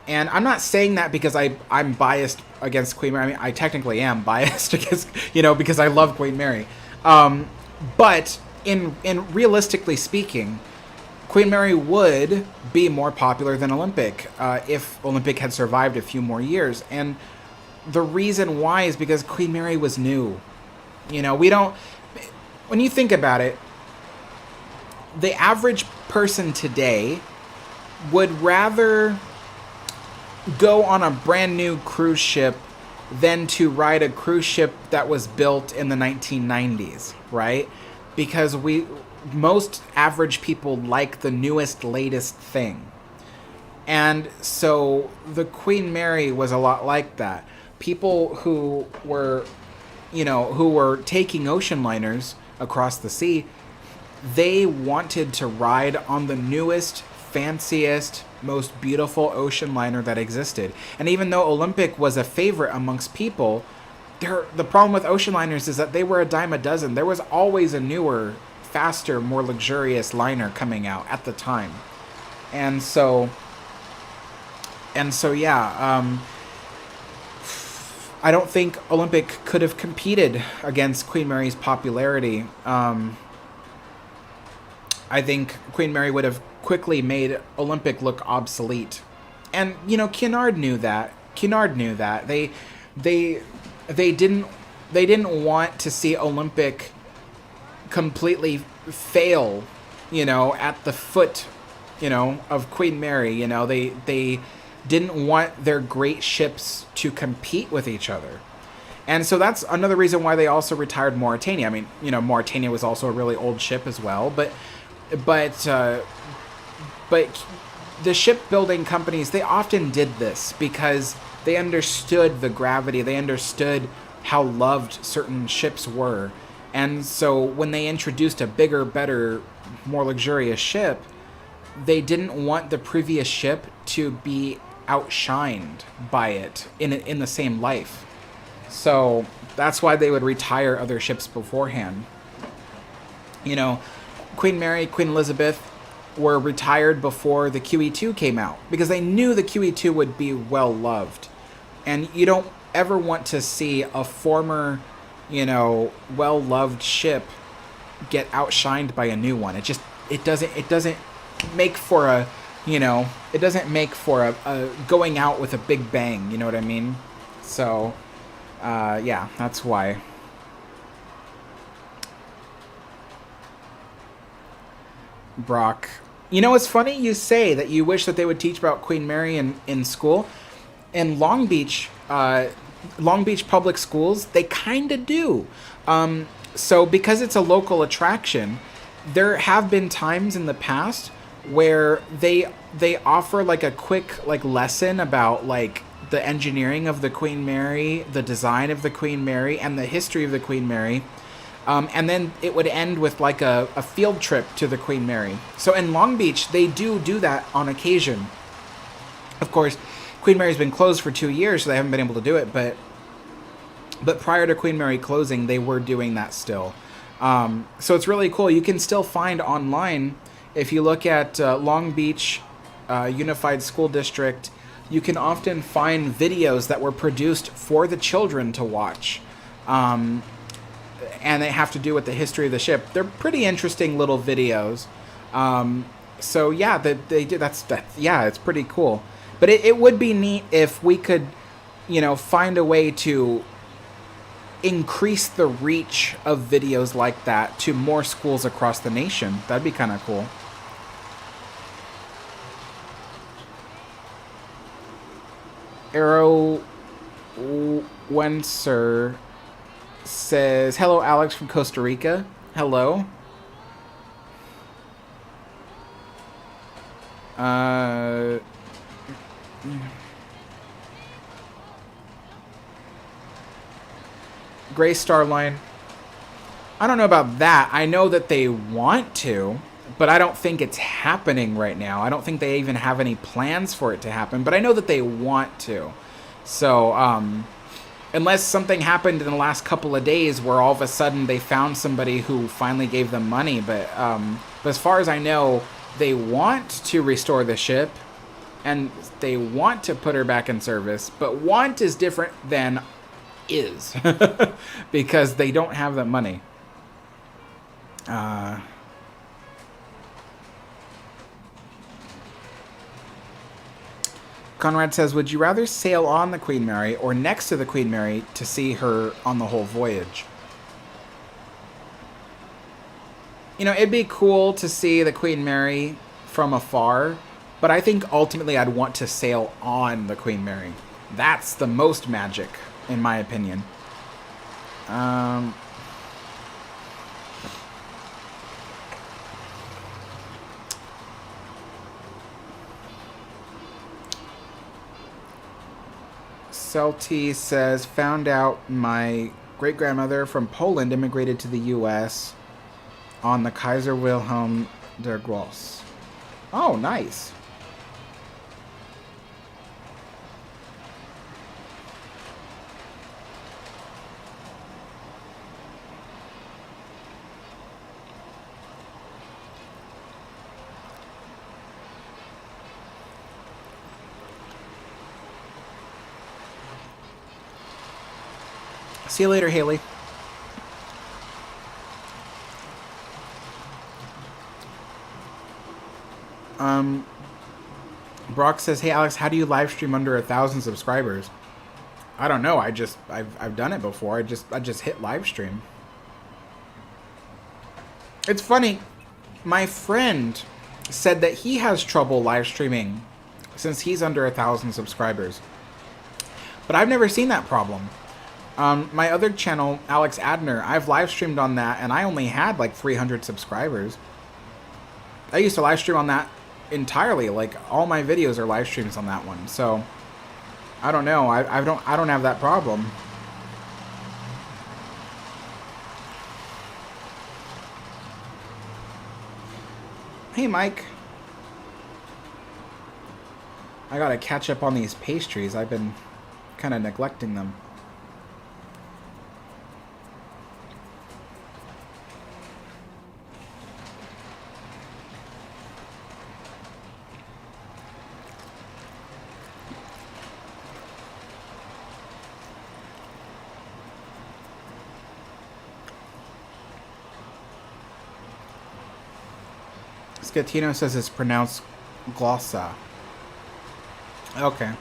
And I'm not saying that because I'm biased against Queen Mary. I mean, I technically am biased against, because I love Queen Mary. But in realistically speaking, Queen Mary would be more popular than Olympic if Olympic had survived a few more years. And the reason why is because Queen Mary was new. When you think about it, the average person today would rather go on a brand new cruise ship than to ride a cruise ship that was built in the 1990s, right? Because most average people like the newest, latest thing. And so the Queen Mary was a lot like that. people who were, who were taking ocean liners across the sea, they wanted to ride on the newest, fanciest, most beautiful ocean liner that existed. And even though Olympic was a favorite amongst people, the problem with ocean liners is that they were a dime a dozen. There was always a newer, faster, more luxurious liner coming out at the time. And so yeah, I don't think Olympic could have competed against Queen Mary's popularity. I think Queen Mary would have quickly made Olympic look obsolete. And, Cunard knew that. They didn't want to see Olympic completely fail, at the foot, of Queen Mary. They didn't want their great ships to compete with each other. And so that's another reason why they also retired Mauretania. I mean, Mauretania was also a really old ship as well, but the shipbuilding companies, they often did this because they understood the gravity. They understood how loved certain ships were. And so when they introduced a bigger, better, more luxurious ship, they didn't want the previous ship to be outshined by it in the same life. So that's why they would retire other ships beforehand. Queen Mary, Queen Elizabeth were retired before the QE2 came out because they knew the QE2 would be well loved. And you don't ever want to see a former, well loved ship get outshined by a new one. It doesn't make for a, it doesn't make for a going out with a big bang, you know what I mean? So yeah, that's why. Brock, it's funny you say that you wish that they would teach about Queen Mary in school. In Long Beach public schools, they kind of do. So because it's a local attraction, there have been times in the past where they offer like a quick lesson about the engineering of the Queen Mary, the design of the Queen Mary, and the history of the Queen Mary. And then it would end with a field trip to the Queen Mary. So in Long Beach, they do that on occasion. Of course, Queen Mary's been closed for 2 years, so they haven't been able to do it. But prior to Queen Mary closing, they were doing that still. So it's really cool. You can still find online, if you look at Long Beach Unified School District, you can often find videos that were produced for the children to watch. And they have to do with the history of the ship. They're pretty interesting little videos. So yeah, they do. Yeah, it's pretty cool. But it would be neat if we could, find a way to increase the reach of videos like that to more schools across the nation. That'd be kind of cool. Arrow Wenser says, hello, Alex from Costa Rica. Hello. Gray Star Line. I don't know about that. I know that they want to, but I don't think it's happening right now. I don't think they even have any plans for it to happen, but I know that they want to. So, unless something happened in the last couple of days where all of a sudden they found somebody who finally gave them money. But as far as I know, they want to restore the ship and they want to put her back in service. But want is different than is because they don't have that money. Conrad says, would you rather sail on the Queen Mary or next to the Queen Mary to see her on the whole voyage? It'd be cool to see the Queen Mary from afar, but I think ultimately I'd want to sail on the Queen Mary. That's the most magic, in my opinion. Celti says, found out my great-grandmother from Poland immigrated to the U.S. on the Kaiser Wilhelm der Grosse. Oh, nice. See you later, Haley. Brock says, "Hey Alex, how do you live stream under 1,000 subscribers?" I don't know. I've done it before. I just hit live stream. It's funny. My friend said that he has trouble live streaming since he's under 1,000 subscribers. But I've never seen that problem. My other channel, Alex Adner, I've live streamed on that, and I only had like 300 subscribers. I used to live stream on that entirely. Like all my videos are live streams on that one. So I don't know. I don't have that problem. Hey, Mike. I gotta catch up on these pastries. I've been kind of neglecting them. Scatino says it's pronounced glossa. Okay.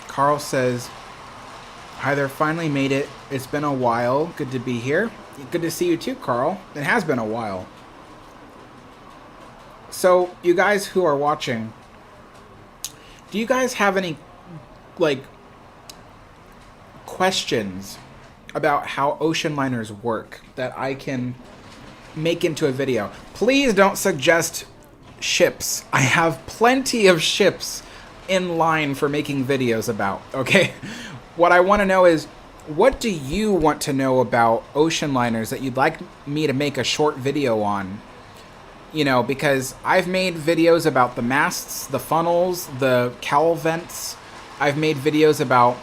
Carl says, "Hi there, finally made it. It's been a while. Good to be here." Good to see you too, Carl. It has been a while. So, you guys who are watching, do you guys have any, like, questions about how ocean liners work that I can make into a video? Please don't suggest ships. I have plenty of ships in line for making videos about, okay? What I want to know is, what do you want to know about ocean liners that you'd like me to make a short video on? You know, because I've made videos about the masts, the funnels, the cowl vents. I've made videos about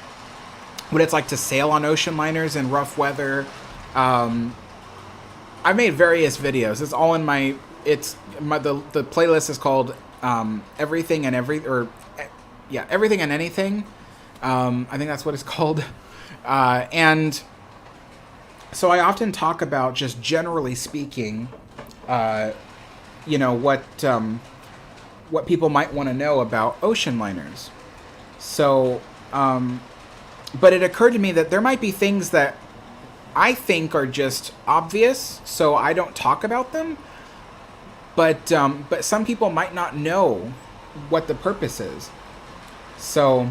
what it's like to sail on ocean liners in rough weather. I've made various videos. It's all in my, the playlist is called Everything and Everything and Anything. I think that's what it's called. And so I often talk about, just generally speaking, you know, what people might want to know about ocean liners. So, but it occurred to me that there might be things that I think are just obvious, so I don't talk about them. But some people might not know what the purpose is. So,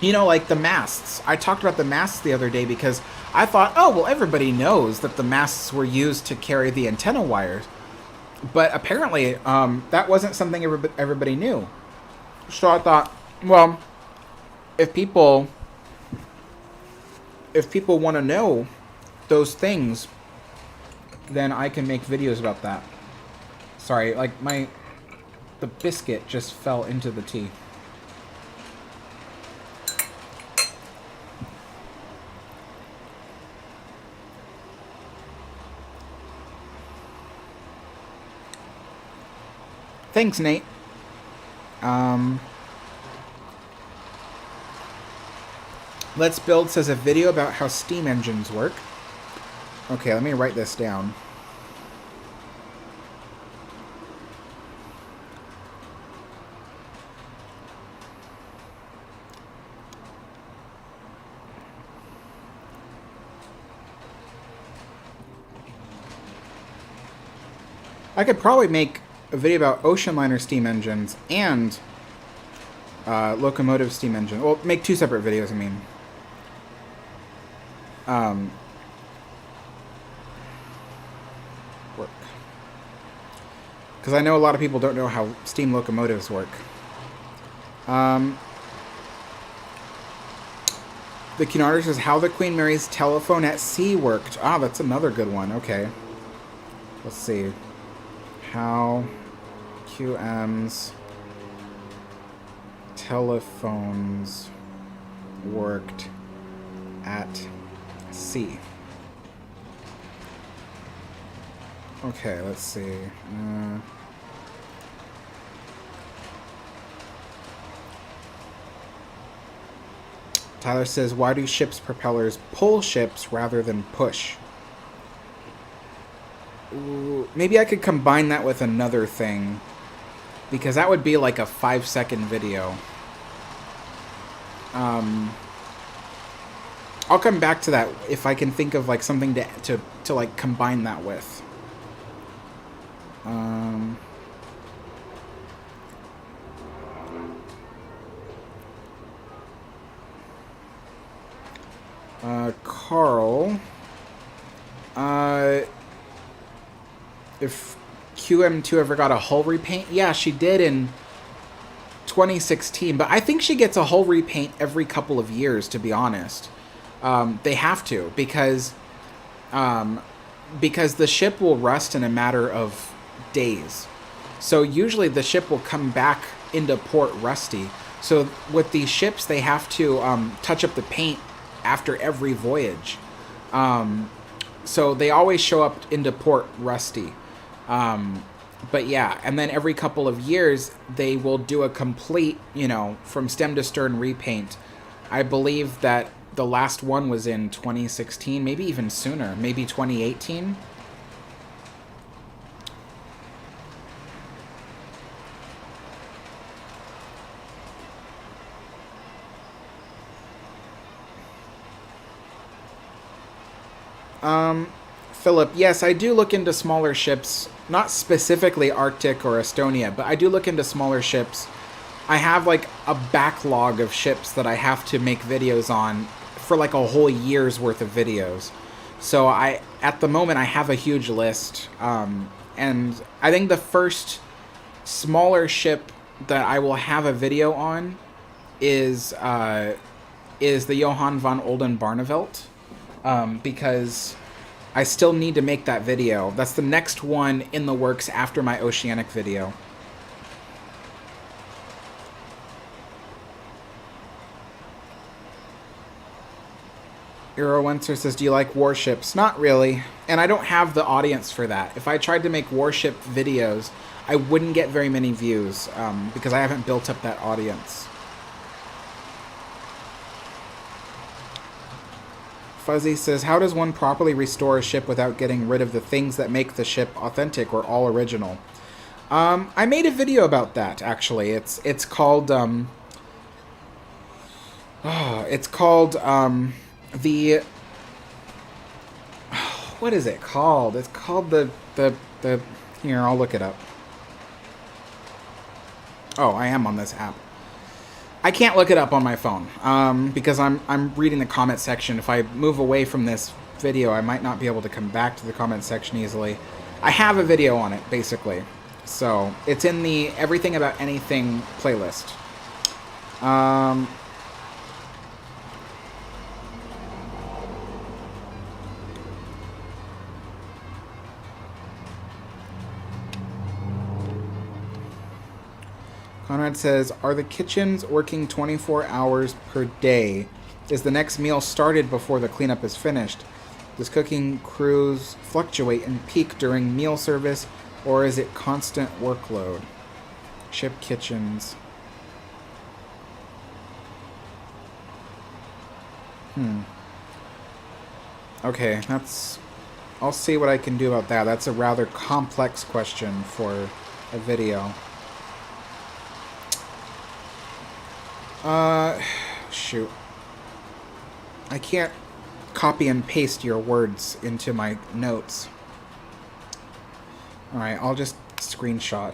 you know, like the masts. I talked about the masts the other day because I thought, oh, well, everybody knows that the masts were used to carry the antenna wires. But apparently, that wasn't something everybody knew. So I thought, well, if people want to know those things, then I can make videos about that. Sorry, like the biscuit just fell into the tea. Thanks, Nate. Let's Build says a video about how steam engines work. Okay, let me write this down. I could probably make a video about ocean liner steam engines and locomotive steam engine. Well, make two separate videos, I mean. Work. Because I know a lot of people don't know how steam locomotives work. The Cunard says how the Queen Mary's telephone at sea worked. Ah, that's another good one. Okay. Let's see. How QM's telephones worked at sea. Okay, let's see. Tyler says, why do ships' propellers pull ships rather than push? Ooh, maybe I could combine that with another thing, because that would be like a 5-second video. I'll come back to that if I can think of like something to like combine that with. Carl, if QM2 ever got a hull repaint, yeah, she did in 2016, but I think she gets a hull repaint every couple of years, to be honest. They have to, because the ship will rust in a matter of days. So usually the ship will come back into port rusty. So with these ships, they have to touch up the paint after every voyage. So they always show up into port rusty. But yeah, and then every couple of years, they will do a complete, from stem to stern repaint. I believe that the last one was in 2016, maybe even sooner, maybe 2018. Philip, yes, I do look into smaller ships, not specifically Arctic or Estonia, but I do look into smaller ships. I have like a backlog of ships that I have to make videos on for like a whole year's worth of videos. So at the moment, I have a huge list. And I think the first smaller ship that I will have a video on is the Johan van Oldenbarnevelt, because I still need to make that video. That's the next one in the works after my Oceanic video. Eurowenser says, do you like warships? Not really. And I don't have the audience for that. If I tried to make warship videos, I wouldn't get very many views, because I haven't built up that audience. Fuzzy says, how does one properly restore a ship without getting rid of the things that make the ship authentic or all original? I made a video about that, actually. It's called the what is it called? It's called the here, I'll look it up. Oh, I am on this app. I can't look it up on my phone, because I'm reading the comment section. If I move away from this video, I might not be able to come back to the comment section easily. I have a video on it, basically. So, it's in the Everything About Anything playlist. Cunard says, are the kitchens working 24 hours per day? Is the next meal started before the cleanup is finished? Does cooking crews fluctuate and peak during meal service, or is it constant workload? Ship kitchens. Okay, I'll see what I can do about that. That's a rather complex question for a video. Shoot. I can't copy and paste your words into my notes. Alright, I'll just screenshot.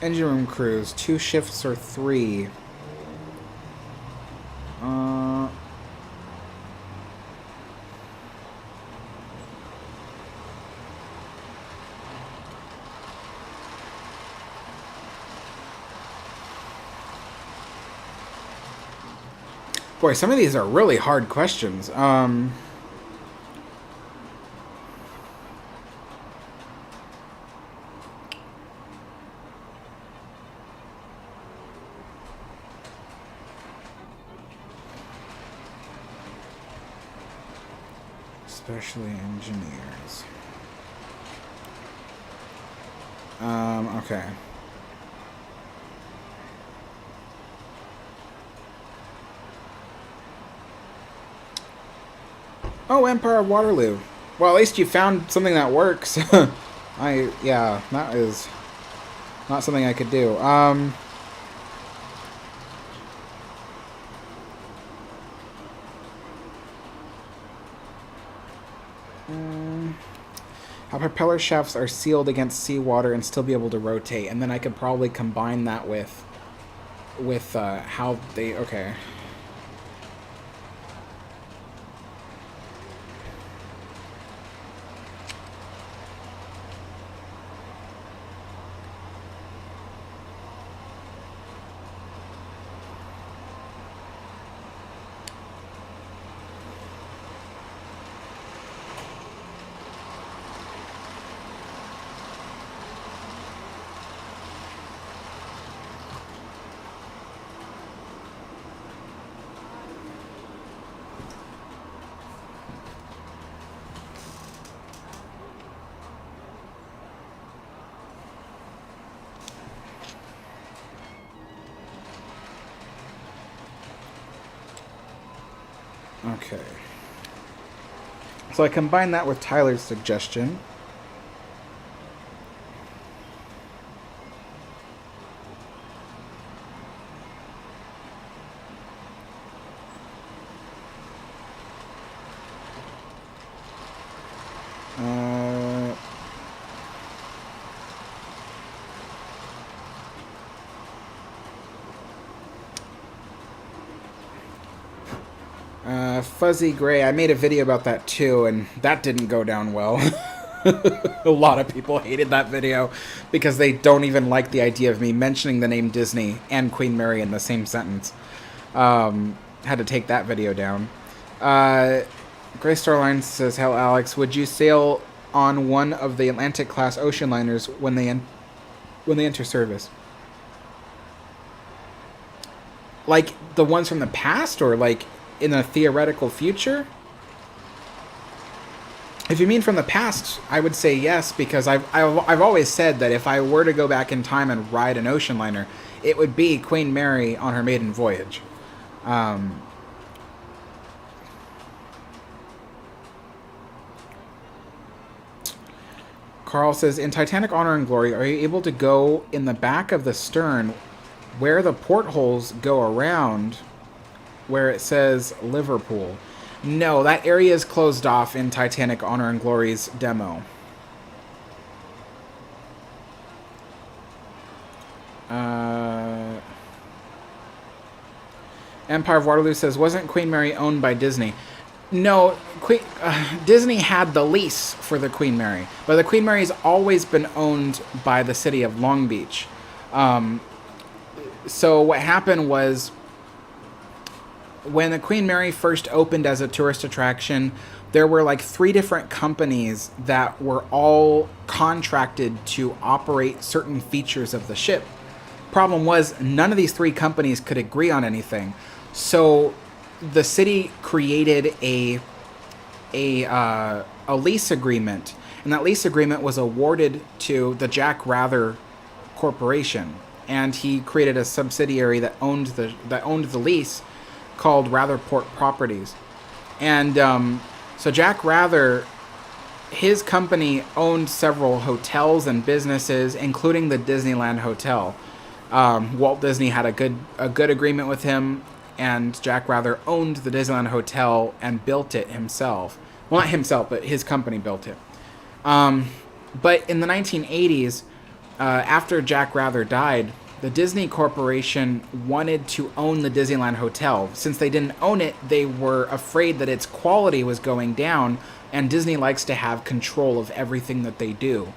Engine room crews, 2 shifts or 3? Boy, some of these are really hard questions. Especially engineers. Okay. Oh, Empire of Waterloo. Well, at least you found something that works. Yeah, that is not something I could do. How propeller shafts are sealed against seawater and still be able to rotate, and then I could probably combine that with how they... Okay. Okay. So I combine that with Tyler's suggestion. Fuzzy Gray, I made a video about that too, and that didn't go down well. A lot of people hated that video because they don't even like the idea of me mentioning the name Disney and Queen Mary in the same sentence. Had to take that video down. Gray Star Line says, "Hell, Alex, would you sail on one of the Atlantic-class ocean liners when they enter service?" Like the ones from the past, or like in a theoretical future? If you mean from the past, I would say yes, because I've always said that if I were to go back in time and ride an ocean liner, it would be Queen Mary on her maiden voyage. Carl says, in Titanic Honor and Glory, are you able to go in the back of the stern where the portholes go around, where it says Liverpool? No, that area is closed off in Titanic Honor and Glory's demo. Empire of Waterloo says, wasn't Queen Mary owned by Disney? No, Disney had the lease for the Queen Mary, but the Queen Mary's always been owned by the city of Long Beach. So what happened was, when the Queen Mary first opened as a tourist attraction, there were like 3 different companies that were all contracted to operate certain features of the ship. Problem was, none of these 3 companies could agree on anything. So the city created a lease agreement, and that lease agreement was awarded to the Jack Rather Corporation, and he created a subsidiary that owned the lease, called Ratherport Properties. And so Jack Rather, his company owned several hotels and businesses, including the Disneyland Hotel. Walt Disney had a good agreement with him, and Jack Rather owned the Disneyland Hotel and built it himself. Well, not himself, but his company built it. But in the 1980s, after Jack Rather died, the Disney Corporation wanted to own the Disneyland Hotel. Since they didn't own it, they were afraid that its quality was going down, and Disney likes to have control of everything that they do.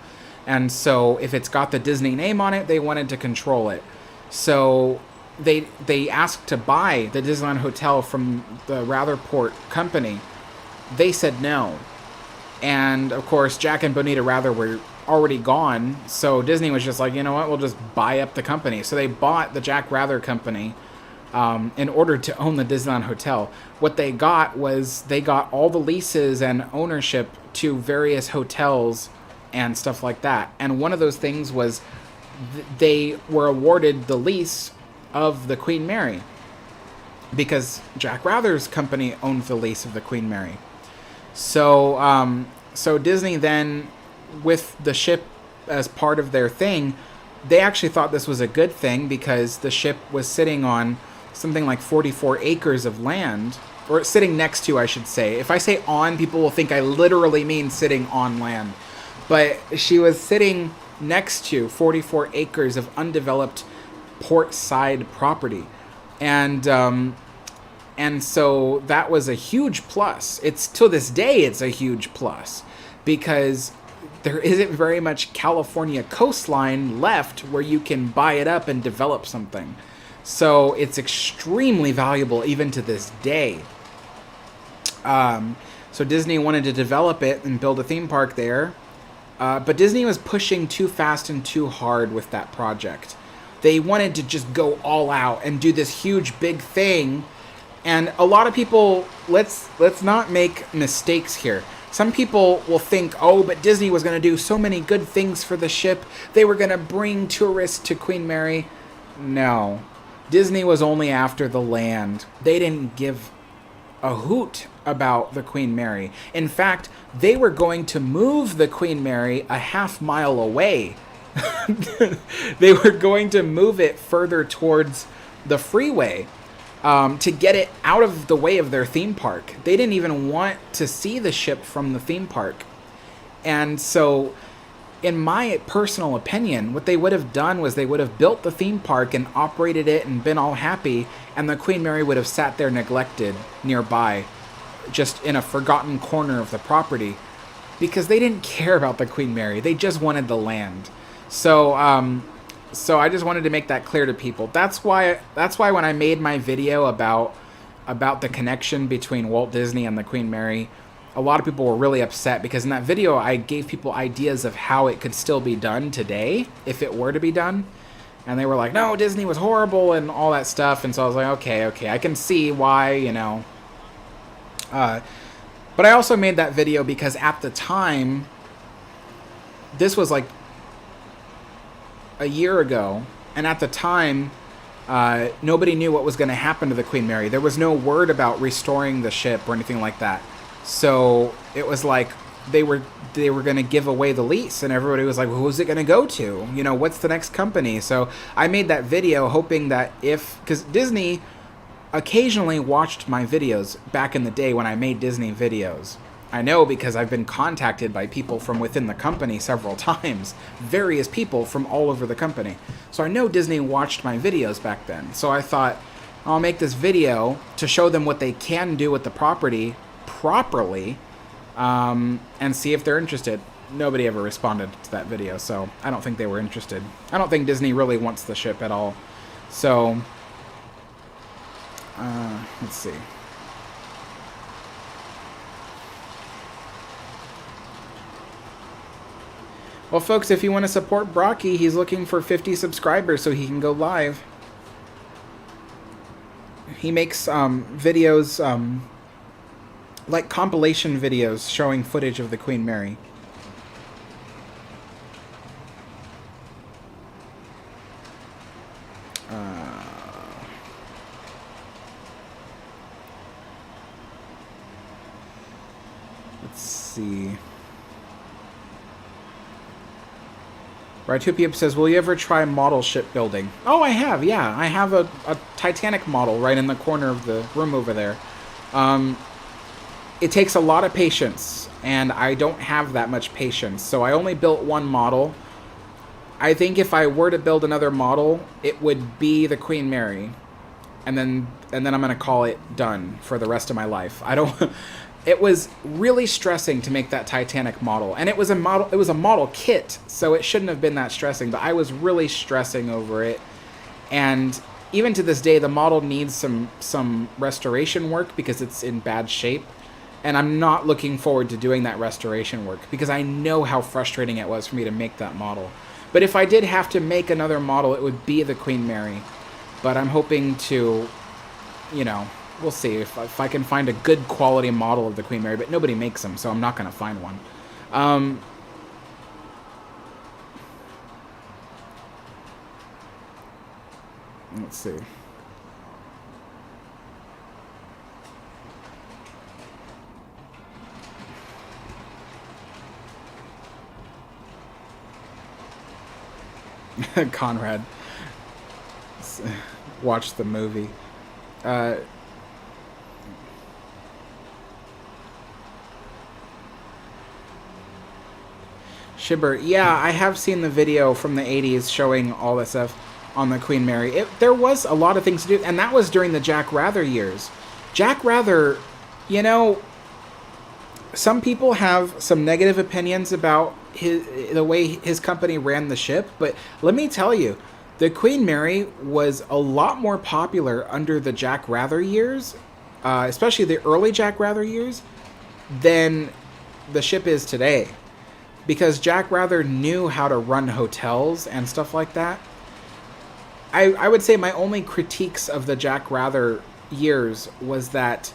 And so if it's got the Disney name on it, they wanted to control it. So they asked to buy the Disneyland Hotel from the Ratherport company. They said no. And, of course, Jack and Bonita Rather were already gone, so Disney was just like, you know what, we'll just buy up the company. So they bought the Jack Rather company in order to own the Disneyland Hotel. What they got was they got all the leases and ownership to various hotels and stuff like that. And one of those things was they were awarded the lease of the Queen Mary because Jack Rather's company owned the lease of the Queen Mary. So, so Disney then, with the ship as part of their thing, they actually thought this was a good thing because the ship was sitting on something like 44 acres of land, or sitting next to, I should say. If I say on, people will think I literally mean sitting on land. But she was sitting next to 44 acres of undeveloped port side property. And so that was a huge plus. It's to this day, it's a huge plus because there isn't very much California coastline left where you can buy it up and develop something. So it's extremely valuable even to this day. So Disney wanted to develop it and build a theme park there. But Disney was pushing too fast and too hard with that project. They wanted to just go all out and do this huge big thing. And a lot of people, let's not make mistakes here. Some people will think, oh, but Disney was going to do so many good things for the ship. They were going to bring tourists to Queen Mary. No. Disney was only after the land. They didn't give a hoot about the Queen Mary. In fact, they were going to move the Queen Mary a half-mile away. They were going to move it further towards the freeway. To get it out of the way of their theme park. They didn't even want to see the ship from the theme park. And so, in my personal opinion, what they would have done was they would have built the theme park and operated it and been all happy, and the Queen Mary would have sat there neglected nearby, just in a forgotten corner of the property, because they didn't care about the Queen Mary. They just wanted the land. So I just wanted to make that clear to people. That's why when I made my video about the connection between Walt Disney and the Queen Mary, a lot of people were really upset because in that video I gave people ideas of how it could still be done today if it were to be done. And they were like, no, Disney was horrible and all that stuff. And so I was like, okay, I can see why, you know. But I also made that video because at the time, this was like a year ago, and at the time, nobody knew what was going to happen to the Queen Mary. There was no word about restoring the ship or anything like that. So it was like they were going to give away the lease, and everybody was like, well, who's it going to go to? You know, what's the next company? So I made that video hoping that because Disney occasionally watched my videos back in the day when I made Disney videos. I know because I've been contacted by people from within the company several times. Various people from all over the company. So I know Disney watched my videos back then. So I thought, I'll make this video to show them what they can do with the property properly, and see if they're interested. Nobody ever responded to that video, so I don't think they were interested. I don't think Disney really wants the ship at all. So, let's see. Well, folks, if you want to support Brocky, he's looking for 50 subscribers so he can go live. He makes videos, like compilation videos showing footage of the Queen Mary. Let's see. Rytopia says, will you ever try model shipbuilding? Oh, I have, yeah. I have a Titanic model right in the corner of the room over there. It takes a lot of patience, and I don't have that much patience. So I only built one model. I think if I were to build another model, it would be the Queen Mary. And then I'm going to call it done for the rest of my life. I don't... It was really stressing to make that Titanic model, and it was a model kit, so it shouldn't have been that stressing, but I was really stressing over it, and even to this day, the model needs some restoration work because it's in bad shape. And I'm not looking forward to doing that restoration work because I know how frustrating it was for me to make that model. But if I did have to make another model, it would be the Queen Mary. But I'm hoping to, you know, we'll see if I can find a good quality model of the Queen Mary. But nobody makes them, so I'm not going to find one. Let's see. Conrad watched the movie. Shibber, yeah, I have seen the video from the 80s showing all that stuff on the Queen Mary. There was a lot of things to do, and that was during the Jack Rather years. Jack Rather, you know, some people have some negative opinions about the way his company ran the ship, but let me tell you, the Queen Mary was a lot more popular under the Jack Rather years, especially the early Jack Rather years, than the ship is today. Because Jack Rather knew how to run hotels and stuff like that. I would say my only critiques of the Jack Rather years was that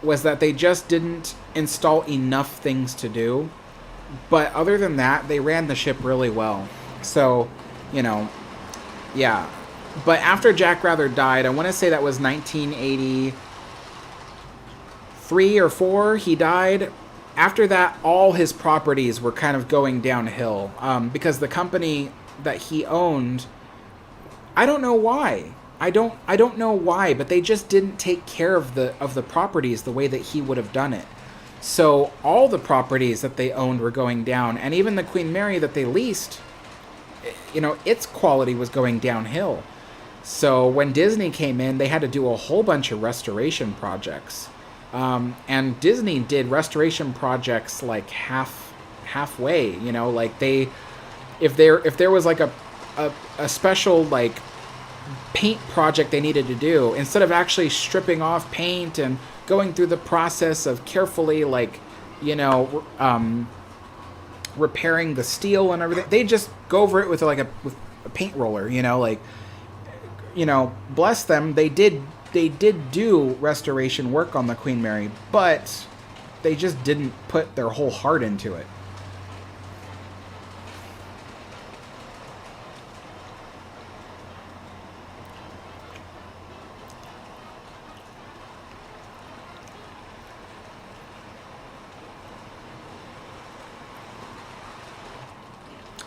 they just didn't install enough things to do. But other than that, they ran the ship really well. So, you know, yeah. But after Jack Rather died, I want to say that was 1983 or 4, he died. After that, all his properties were kind of going downhill. Because the company that he owned, I don't know why. I don't know why, but they just didn't take care of the properties the way that he would have done it. So all the properties that they owned were going down, and even the Queen Mary that they leased, you know, its quality was going downhill. So when Disney came in, they had to do a whole bunch of restoration projects. And Disney did restoration projects like halfway, you know, like if there was like a special like paint project they needed to do, instead of actually stripping off paint and going through the process of carefully, like, you know, repairing the steel and everything, they just go over it with like a paint roller, you know, like, you know, bless them, they did do restoration work on the Queen Mary, but they just didn't put their whole heart into it.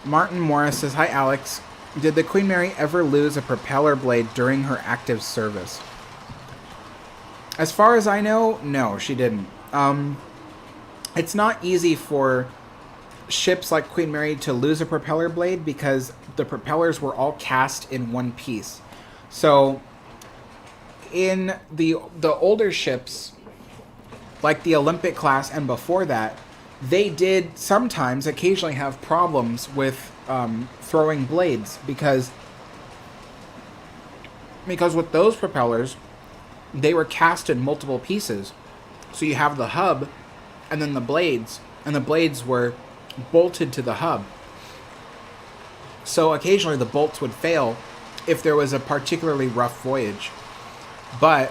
Martin Morris says, "Hi Alex, did the Queen Mary ever lose a propeller blade during her active service?" As far as I know, no, she didn't. It's not easy for ships like Queen Mary to lose a propeller blade because the propellers were all cast in one piece. So in the older ships, like the Olympic class and before that, they did sometimes occasionally have problems with throwing blades because with those propellers, they were cast in multiple pieces. So you have the hub and then the blades, and the blades were bolted to the hub. So occasionally the bolts would fail if there was a particularly rough voyage. But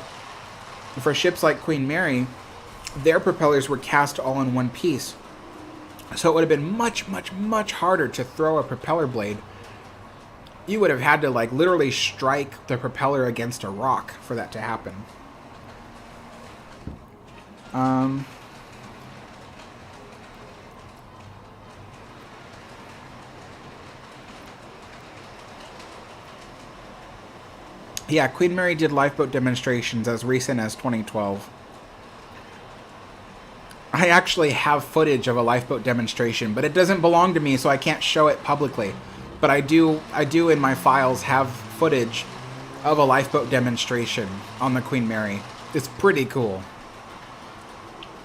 for ships like Queen Mary, their propellers were cast all in one piece. So it would have been much, much, much harder to throw a propeller blade. You would have had to like literally strike the propeller against a rock for that to happen. Yeah, Queen Mary did lifeboat demonstrations as recent as 2012. I actually have footage of a lifeboat demonstration, but it doesn't belong to me, so I can't show it publicly. But I do in my files have footage of a lifeboat demonstration on the Queen Mary. It's pretty cool.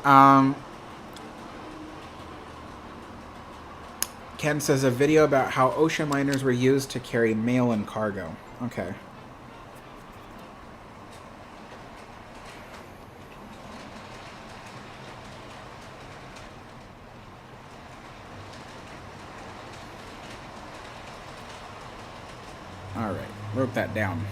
Ken says a video about how ocean liners were used to carry mail and cargo. Okay. Wrote that down.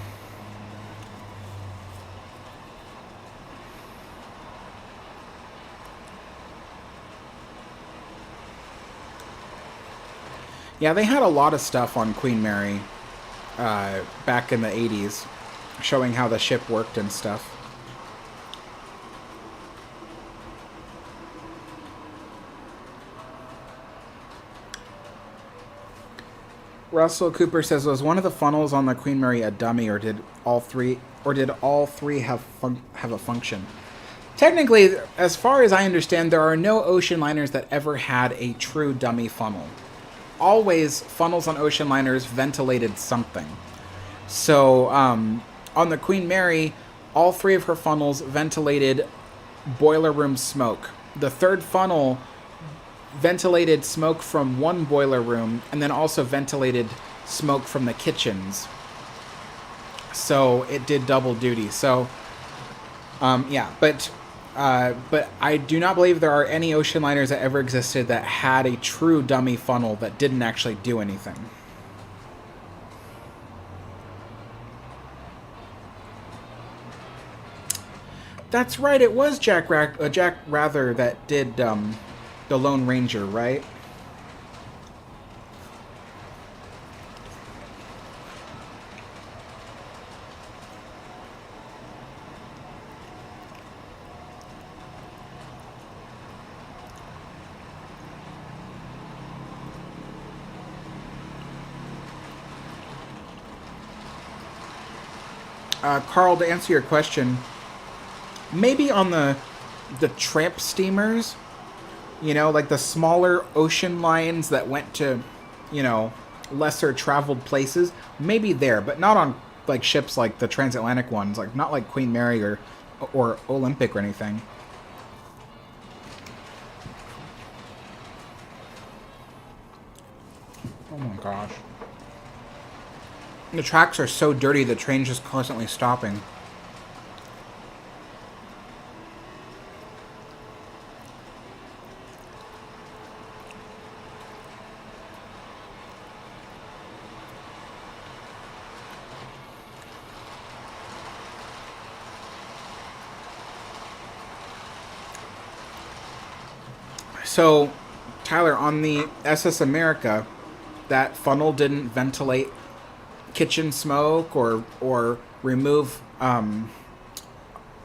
Yeah, they had a lot of stuff on Queen Mary back in the 80s, showing how the ship worked and stuff. Russell Cooper says, was one of the funnels on the Queen Mary a dummy, or did all three have a function? Technically, as far as I understand, there are no ocean liners that ever had a true dummy funnel. Always, funnels on ocean liners ventilated something. So, on the Queen Mary, all three of her funnels ventilated boiler room smoke. The third funnel ventilated smoke from one boiler room, and then also ventilated smoke from the kitchens. So it did double duty. So, yeah, but I do not believe there are any ocean liners that ever existed that had a true dummy funnel that didn't actually do anything. That's right, it was Jack Rather that did the Lone Ranger, right? Carl, to answer your question, maybe on the tramp steamers, you know, like the smaller ocean lines that went to, you know, lesser traveled places, maybe there, but not on like ships like the transatlantic ones, like not like Queen Mary or Olympic or anything. Oh my gosh. The tracks are so dirty, the train's just constantly stopping. So, Tyler, on the SS America, that funnel didn't ventilate kitchen smoke or remove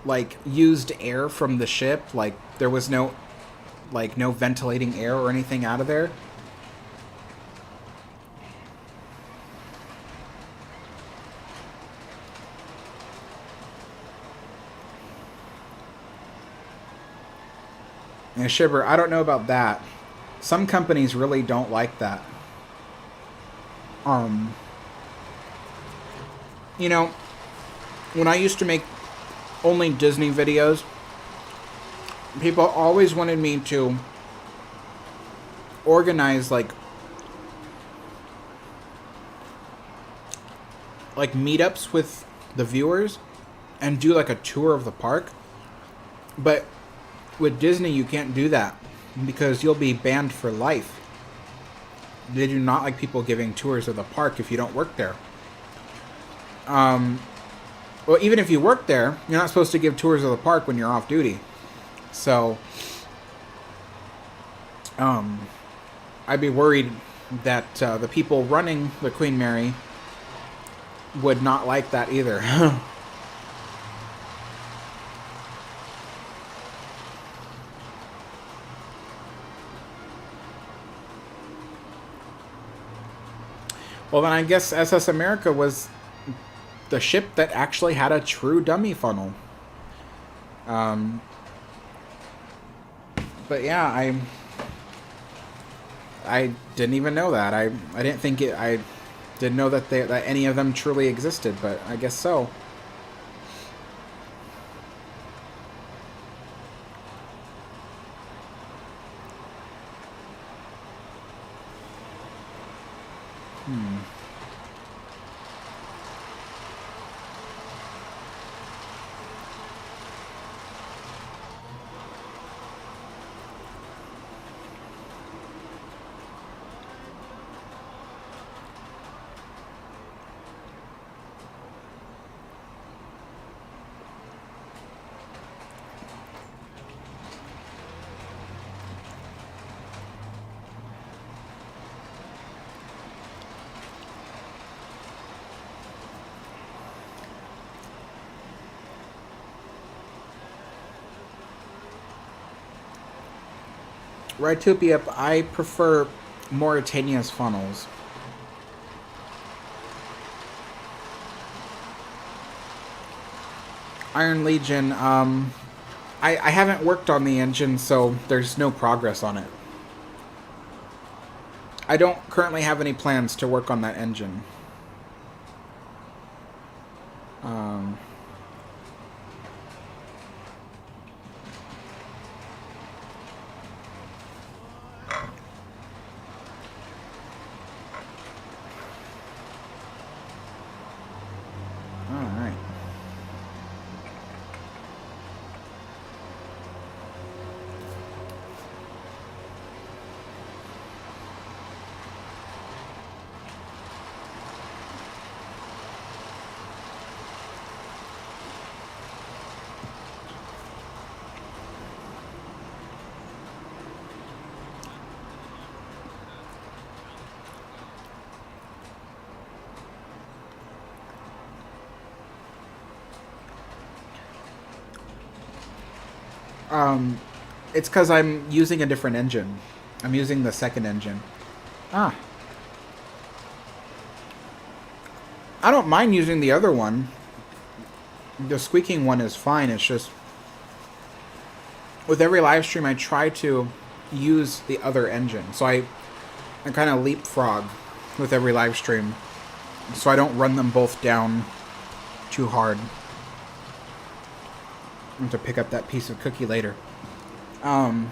like used air from the ship. Like there was no ventilating air or anything out of there. And Shiver, I don't know about that. Some companies really don't like that. You know, when I used to make only Disney videos, people always wanted me to organize like meetups with the viewers and do like a tour of the park. But with Disney, you can't do that because you'll be banned for life. They do not like people giving tours of the park if you don't work there. Well, even if you work there, you're not supposed to give tours of the park when you're off duty. So, I'd be worried that the people running the Queen Mary would not like that either. Well, then I guess SS America was the ship that actually had a true dummy funnel. But yeah, I didn't even know that. I didn't think it. I didn't know that that any of them truly existed. But I guess so. Rytopia, I prefer Mauretania's funnels. Iron Legion, I haven't worked on the engine, so there's no progress on it. I don't currently have any plans to work on that engine. Alright. It's because I'm using a different engine. I'm using the second engine. Ah. I don't mind using the other one. The squeaking one is fine. It's just, with every live stream, I try to use the other engine. So I kind of leapfrog with every live stream, so I don't run them both down too hard. I'm going to pick up that piece of cookie later. No,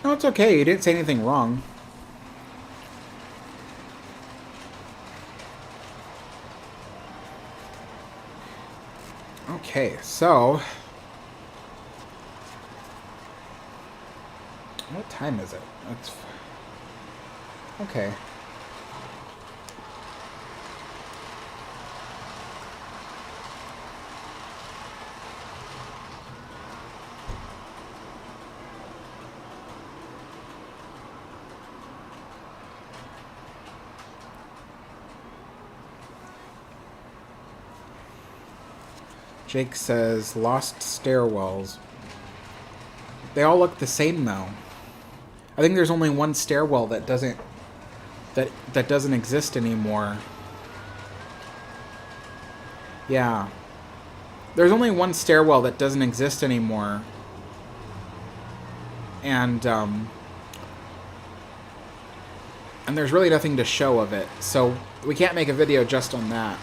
it's okay. You didn't say anything wrong. Okay, so... what time is it? That's... okay. Jake says, lost stairwells. They all look the same, though. I think there's only one stairwell that doesn't exist anymore. Yeah. There's only one stairwell that doesn't exist anymore. And there's really nothing to show of it. So we can't make a video just on that.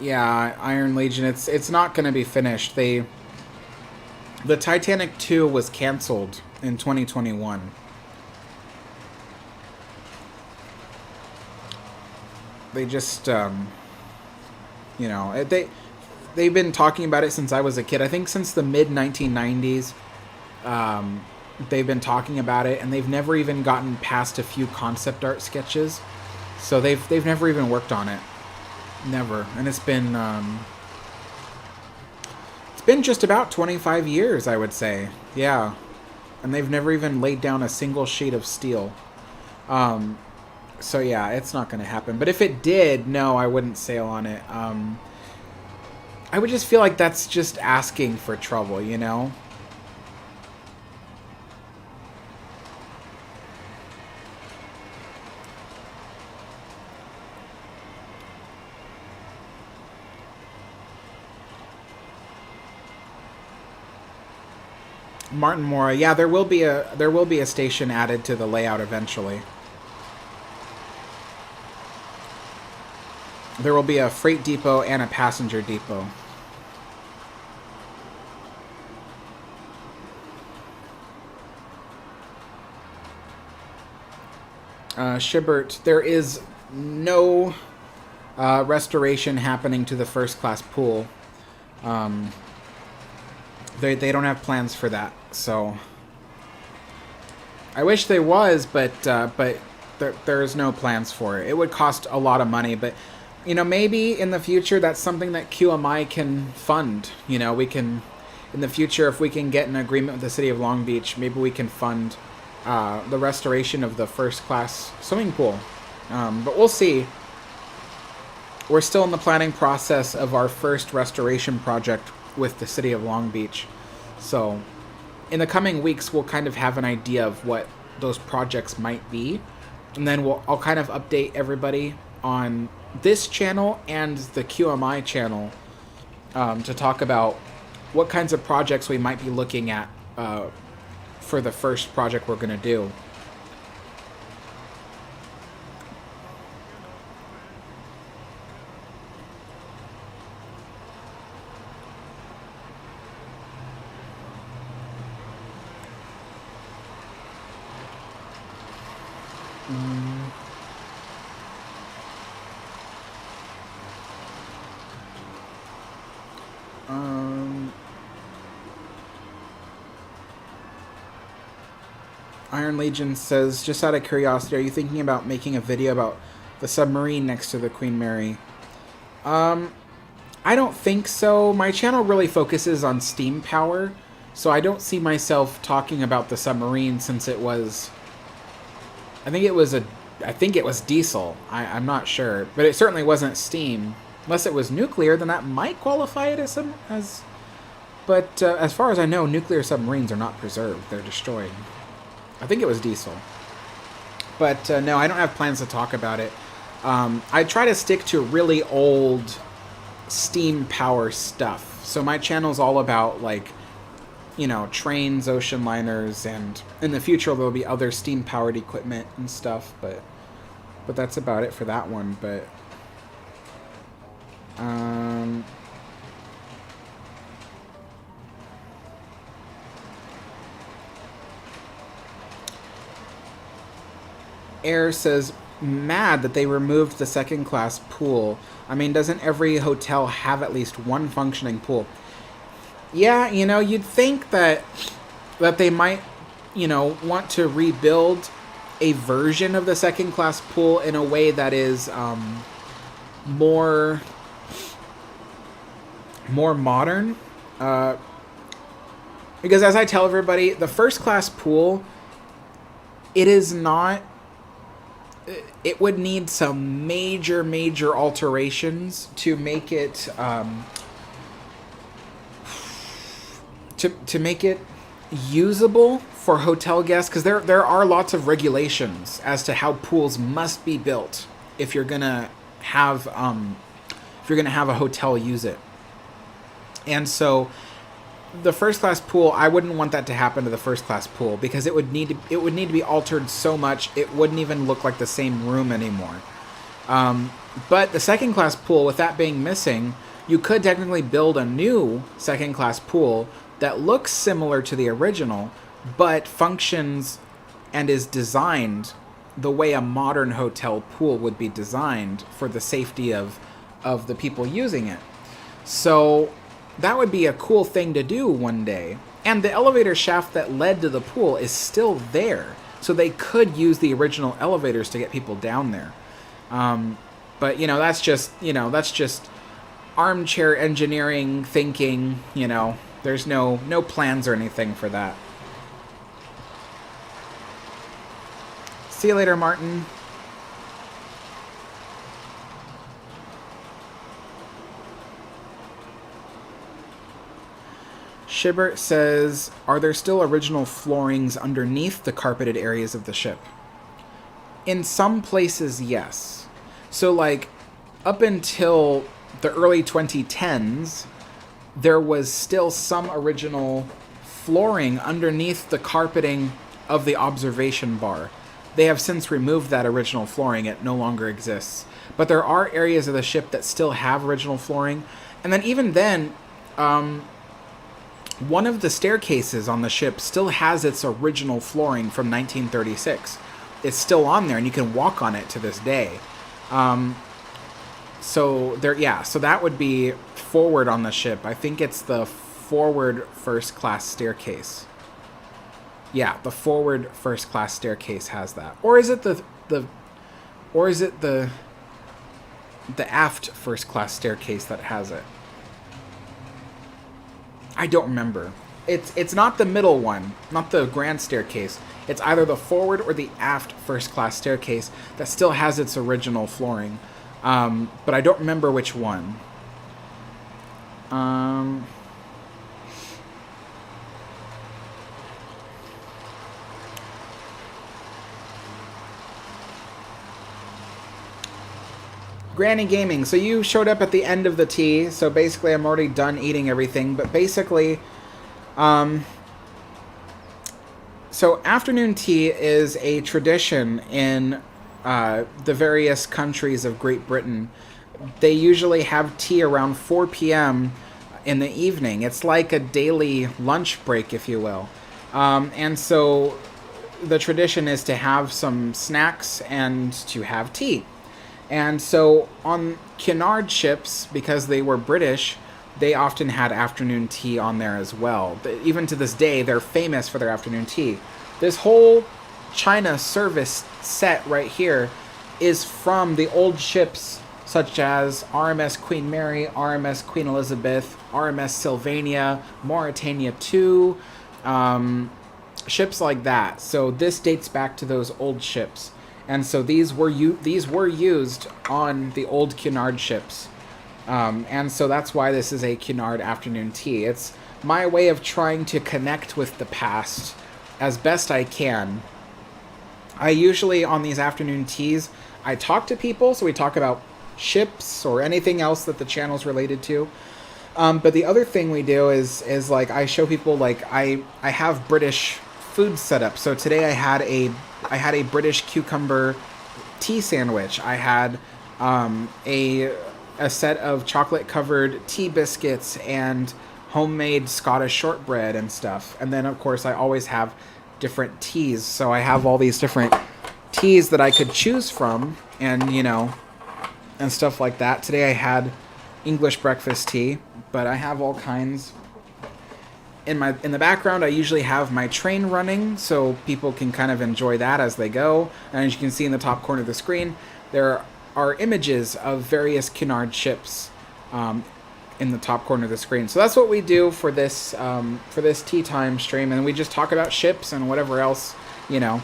Yeah, Iron Legion, it's not going to be finished. The Titanic 2 was canceled in 2021. They just, you know, they've been talking about it since I was a kid. I think since the mid-1990s, they've been talking about it, and they've never even gotten past a few concept art sketches. So they've never even worked on it. Never. And it's been just about 25 years, I would say. Yeah. And they've never even laid down a single sheet of steel. So yeah, it's not going to happen. But if it did, no, I wouldn't sail on it. I would just feel like that's just asking for trouble, you know? Martin Mora, yeah, there will be a station added to the layout eventually. There will be a freight depot and a passenger depot. Shibert, there is no restoration happening to the first class pool. They don't have plans for that, so I wish there was, but there's no plans for it. It would cost a lot of money, but you know, maybe in the future that's something that QMI can fund. You know, we can, in the future, if we can get an agreement with the city of Long Beach, maybe we can fund the restoration of the first-class swimming pool. But we'll see. We're still in the planning process of our first restoration project with the city of Long Beach. So in the coming weeks, we'll kind of have an idea of what those projects might be. And then I'll kind of update everybody on this channel and the QMI channel to talk about what kinds of projects we might be looking at for the first project we're going to do. Iron Legion says, just out of curiosity, are you thinking about making a video about the submarine next to the Queen Mary? I don't think so. My channel really focuses on steam power, so I don't see myself talking about the submarine since it was... I think it was diesel. I'm not sure, but it certainly wasn't steam. Unless it was nuclear, then that might qualify it as. But as far as I know, nuclear submarines are not preserved; they're destroyed. I think it was diesel. But no, I don't have plans to talk about it. I try to stick to really old steam power stuff. So my channel's all about, like, you know, trains, ocean liners, and in the future there'll be other steam-powered equipment and stuff, but that's about it for that one. But Air says, mad that they removed the second-class pool. I mean, doesn't every hotel have at least one functioning pool? Yeah, you know, you'd think that they might, you know, want to rebuild a version of the second-class pool in a way that is more modern. Because as I tell everybody, the first-class pool, it is not... It would need some major alterations to make it... To make it usable for hotel guests, because there are lots of regulations as to how pools must be built if you're gonna have a hotel use it. And so the first class pool, I wouldn't want that to happen to the first class pool, because it would need to be altered so much it wouldn't even look like the same room anymore. But the second class pool, with that being missing, you could technically build a new second class pool that looks similar to the original, but functions and is designed the way a modern hotel pool would be designed for the safety of the people using it. So that would be a cool thing to do one day. And the elevator shaft that led to the pool is still there, so they could use the original elevators to get people down there. But you know, that's just armchair engineering thinking. You know, there's no plans or anything for that. See you later, Martin. Shibert says, are there still original floorings underneath the carpeted areas of the ship? In some places, yes. So, like, up until the early 2010s, there was still some original flooring underneath the carpeting of the observation bar. They have since removed that original flooring. It no longer exists. But there are areas of the ship that still have original flooring. And then even then, one of the staircases on the ship still has its original flooring from 1936. It's still on there, and you can walk on it to this day. So that would be forward on the ship. I think it's the forward first class staircase. Yeah, the forward first class staircase has that. Or is it the aft first class staircase that has it? I don't remember. It's not the middle one, not the grand staircase. It's either the forward or the aft first class staircase that still has its original flooring. But I don't remember which one. Granny Gaming, so you showed up at the end of the tea, so basically I'm already done eating everything, but basically, so afternoon tea is a tradition in the various countries of Great Britain. They usually have tea around 4 p.m. in the evening. It's like a daily lunch break, if you will. And so the tradition is to have some snacks and to have tea. And so on Cunard ships, because they were British, they often had afternoon tea on there as well. Even to this day, they're famous for their afternoon tea. This whole China service set right here is from the old ships such as RMS Queen Mary, RMS Queen Elizabeth, RMS Sylvania, Mauretania 2, ships like that. So this dates back to those old ships. And so these were used on the old Cunard ships. And so that's why this is a Cunard afternoon tea. It's my way of trying to connect with the past as best I can. I usually, on these afternoon teas, I talk to people, so we talk about ships or anything else that the channel's related to. But the other thing we do is like, I show people, like, I have British food set up. So today I had a British cucumber tea sandwich. I had a set of chocolate-covered tea biscuits and homemade Scottish shortbread and stuff. And then, of course, I always have different teas. So I have all these different teas that I could choose from and, you know, and stuff like that. Today I had English breakfast tea, but I have all kinds. In the background, I usually have my train running, so people can kind of enjoy that as they go. And as you can see in the top corner of the screen, there are images of various Cunard ships in the top corner of the screen. So that's what we do for this tea time stream, and we just talk about ships and whatever else, you know.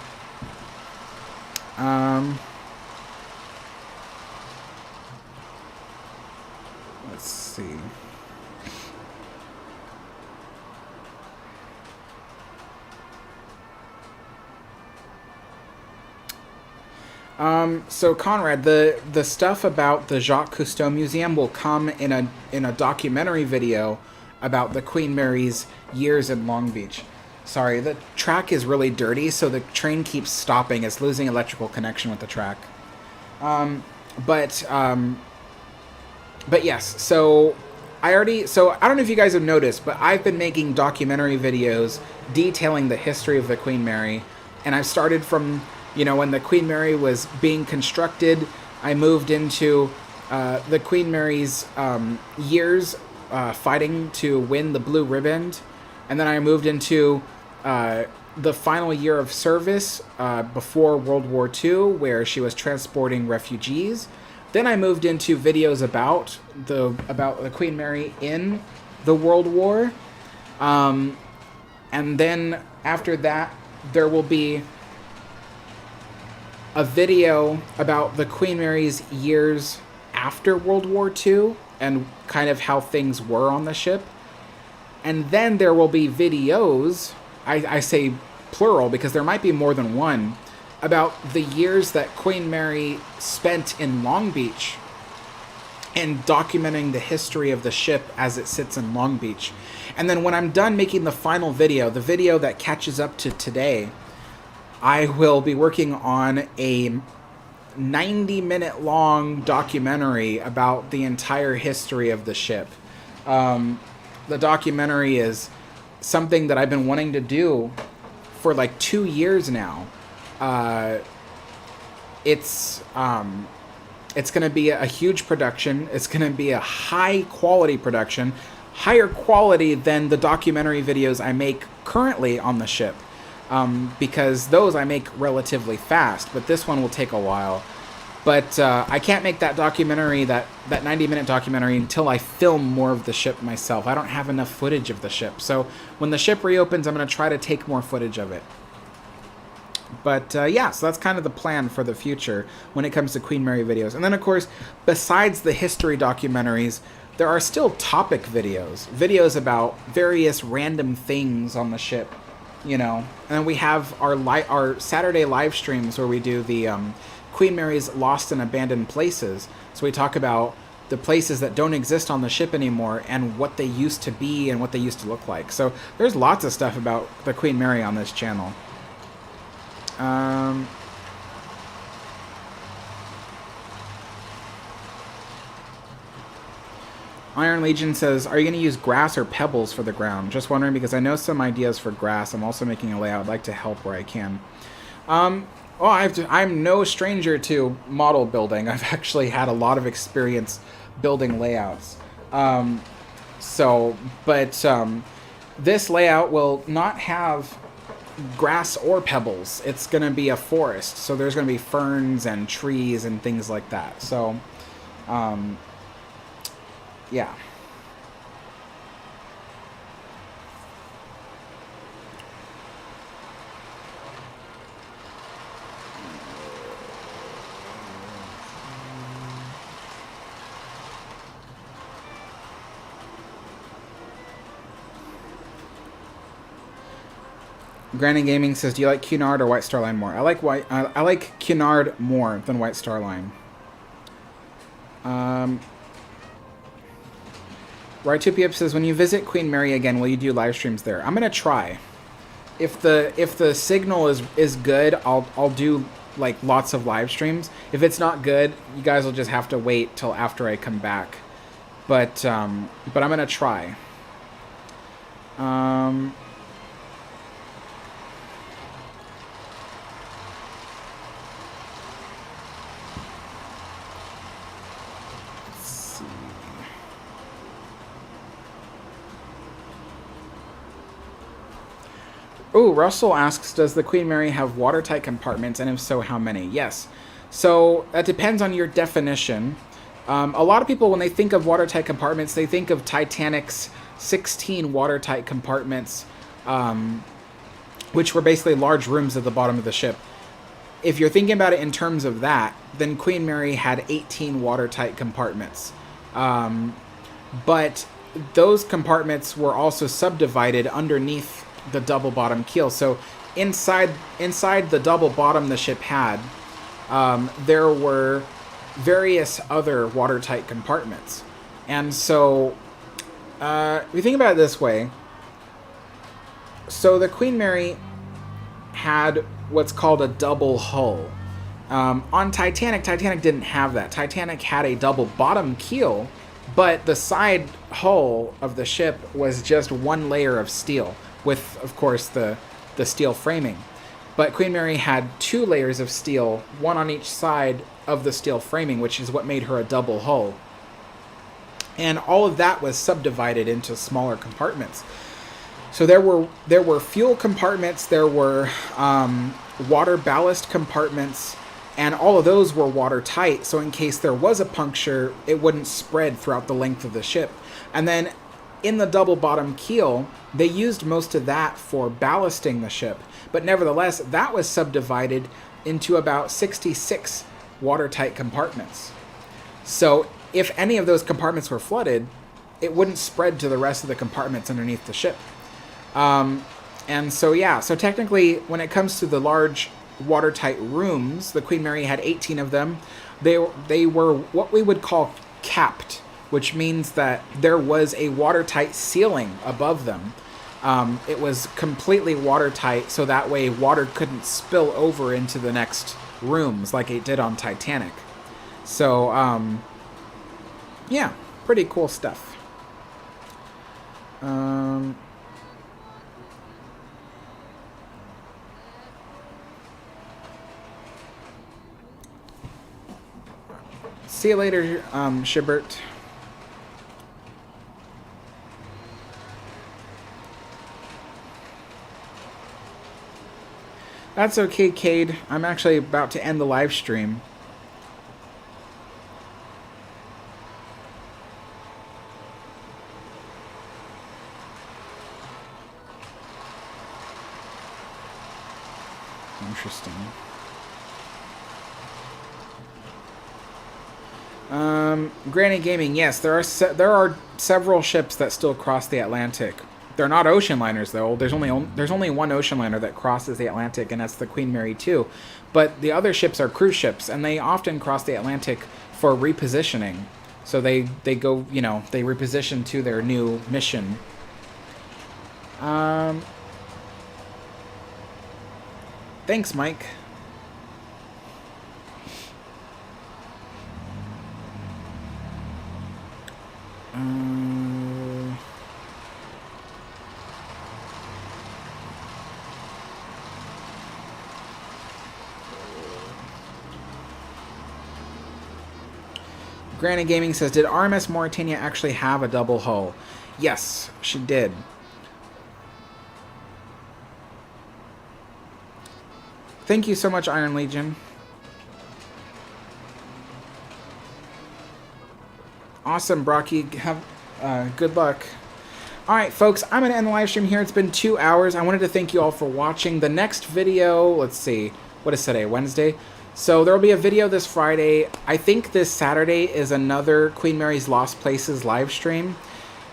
Let's see. So Conrad, the stuff about the Jacques Cousteau Museum will come in a documentary video about the Queen Mary's years in Long Beach. Sorry, the track is really dirty, so the train keeps stopping. It's losing electrical connection with the track. But yes, so I don't know if you guys have noticed, but I've been making documentary videos detailing the history of the Queen Mary, and I've started from, you know, when the Queen Mary was being constructed. I moved into the Queen Mary's years fighting to win the Blue Ribbon. And then I moved into the final year of service before World War II, where she was transporting refugees. Then I moved into videos about the Queen Mary in the World War. And then after that, there will be a video about the Queen Mary's years after World War II and kind of how things were on the ship. And then there will be videos, I say plural because there might be more than one, about the years that Queen Mary spent in Long Beach and documenting the history of the ship as it sits in Long Beach. And then when I'm done making the final video, the video that catches up to today, I will be working on a 90-minute long documentary about the entire history of the ship. The documentary is something that I've been wanting to do for like 2 years now. It's going to be a huge production. It's going to be a high-quality production, higher quality than the documentary videos I make currently on the ship. because those I make relatively fast, but this one will take a while. But I can't make that documentary, that 90-minute documentary, until I film more of the ship myself. I don't have enough footage of the ship. So when the ship reopens, I'm going to try to take more footage of it. But yeah, so that's kind of the plan for the future when it comes to Queen Mary videos. And then, of course, besides the history documentaries, there are still topic videos. Videos about various random things on the ship, you know. And then we have our Saturday live streams where we do the Queen Mary's Lost and Abandoned Places. So we talk about the places that don't exist on the ship anymore and what they used to be and what they used to look like. So there's lots of stuff about the Queen Mary on this channel. Iron Legion says, are you going to use grass or pebbles for the ground? Just wondering because I know some ideas for grass. I'm also making a layout. I'd like to help where I can. Well, I'm no stranger to model building. I've actually had a lot of experience building layouts. This layout will not have grass or pebbles. It's going to be a forest. So there's going to be ferns and trees and things like that. So, yeah. Granny Gaming says, do you like Cunard or White Star Line more? I like Cunard more than White Star Line. Right2PF says, when you visit Queen Mary again, will you do live streams there? I'm gonna try. If the signal is good, I'll do like lots of live streams. If it's not good, you guys will just have to wait till after I come back. But I'm gonna try. Oh, Russell asks, does the Queen Mary have watertight compartments, and if so, how many? Yes. So that depends on your definition. A lot of people, when they think of watertight compartments, they think of Titanic's 16 watertight compartments, which were basically large rooms at the bottom of the ship. If you're thinking about it in terms of that, then Queen Mary had 18 watertight compartments. But those compartments were also subdivided underneath the double bottom keel. So inside the double bottom the ship had, there were various other watertight compartments. And so if you think about it this way, so the Queen Mary had what's called a double hull. On Titanic didn't have that. Titanic had a double bottom keel, but the side hull of the ship was just one layer of steel, with, of course, the steel framing. But Queen Mary had 2 layers of steel, one on each side of the steel framing, which is what made her a double hull. And all of that was subdivided into smaller compartments. So there were fuel compartments, there were water ballast compartments, and all of those were watertight, so in case there was a puncture, it wouldn't spread throughout the length of the ship. And then in the double bottom keel, they used most of that for ballasting the ship, but nevertheless, that was subdivided into about 66 watertight compartments. So if any of those compartments were flooded, it wouldn't spread to the rest of the compartments underneath the ship. And so, yeah, so technically, when it comes to the large watertight rooms, the Queen Mary had 18 of them. They were what we would call capped, which means that there was a watertight ceiling above them. It was completely watertight, so that way water couldn't spill over into the next rooms like it did on Titanic. So, yeah, pretty cool stuff. See you later, Shibert. That's okay, Cade. I'm actually about to end the live stream. Interesting. Granny Gaming, yes, there are several ships that still cross the Atlantic. They're not ocean liners though. There's only one ocean liner that crosses the Atlantic, and that's the Queen Mary 2. But the other ships are cruise ships, and they often cross the Atlantic for repositioning. So they go, you know, they reposition to their new mission. Thanks, Mike. Granny Gaming says, did RMS Mauretania actually have a double hull? Yes, she did. Thank you so much, Iron Legion. Awesome, Brocky. Have good luck. Alright, folks, I'm going to end the live stream here. It's been 2 hours. I wanted to thank you all for watching. The next video, let's see, what is today? Wednesday? So there will be a video this Friday. I think this Saturday is another Queen Mary's Lost Places live stream.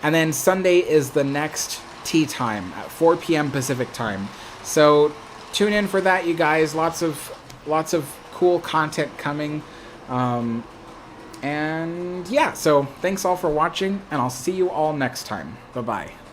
And then Sunday is the next tea time at 4 p.m. Pacific time. So tune in for that, you guys. Lots of cool content coming. And yeah, so thanks all for watching, and I'll see you all next time. Bye-bye.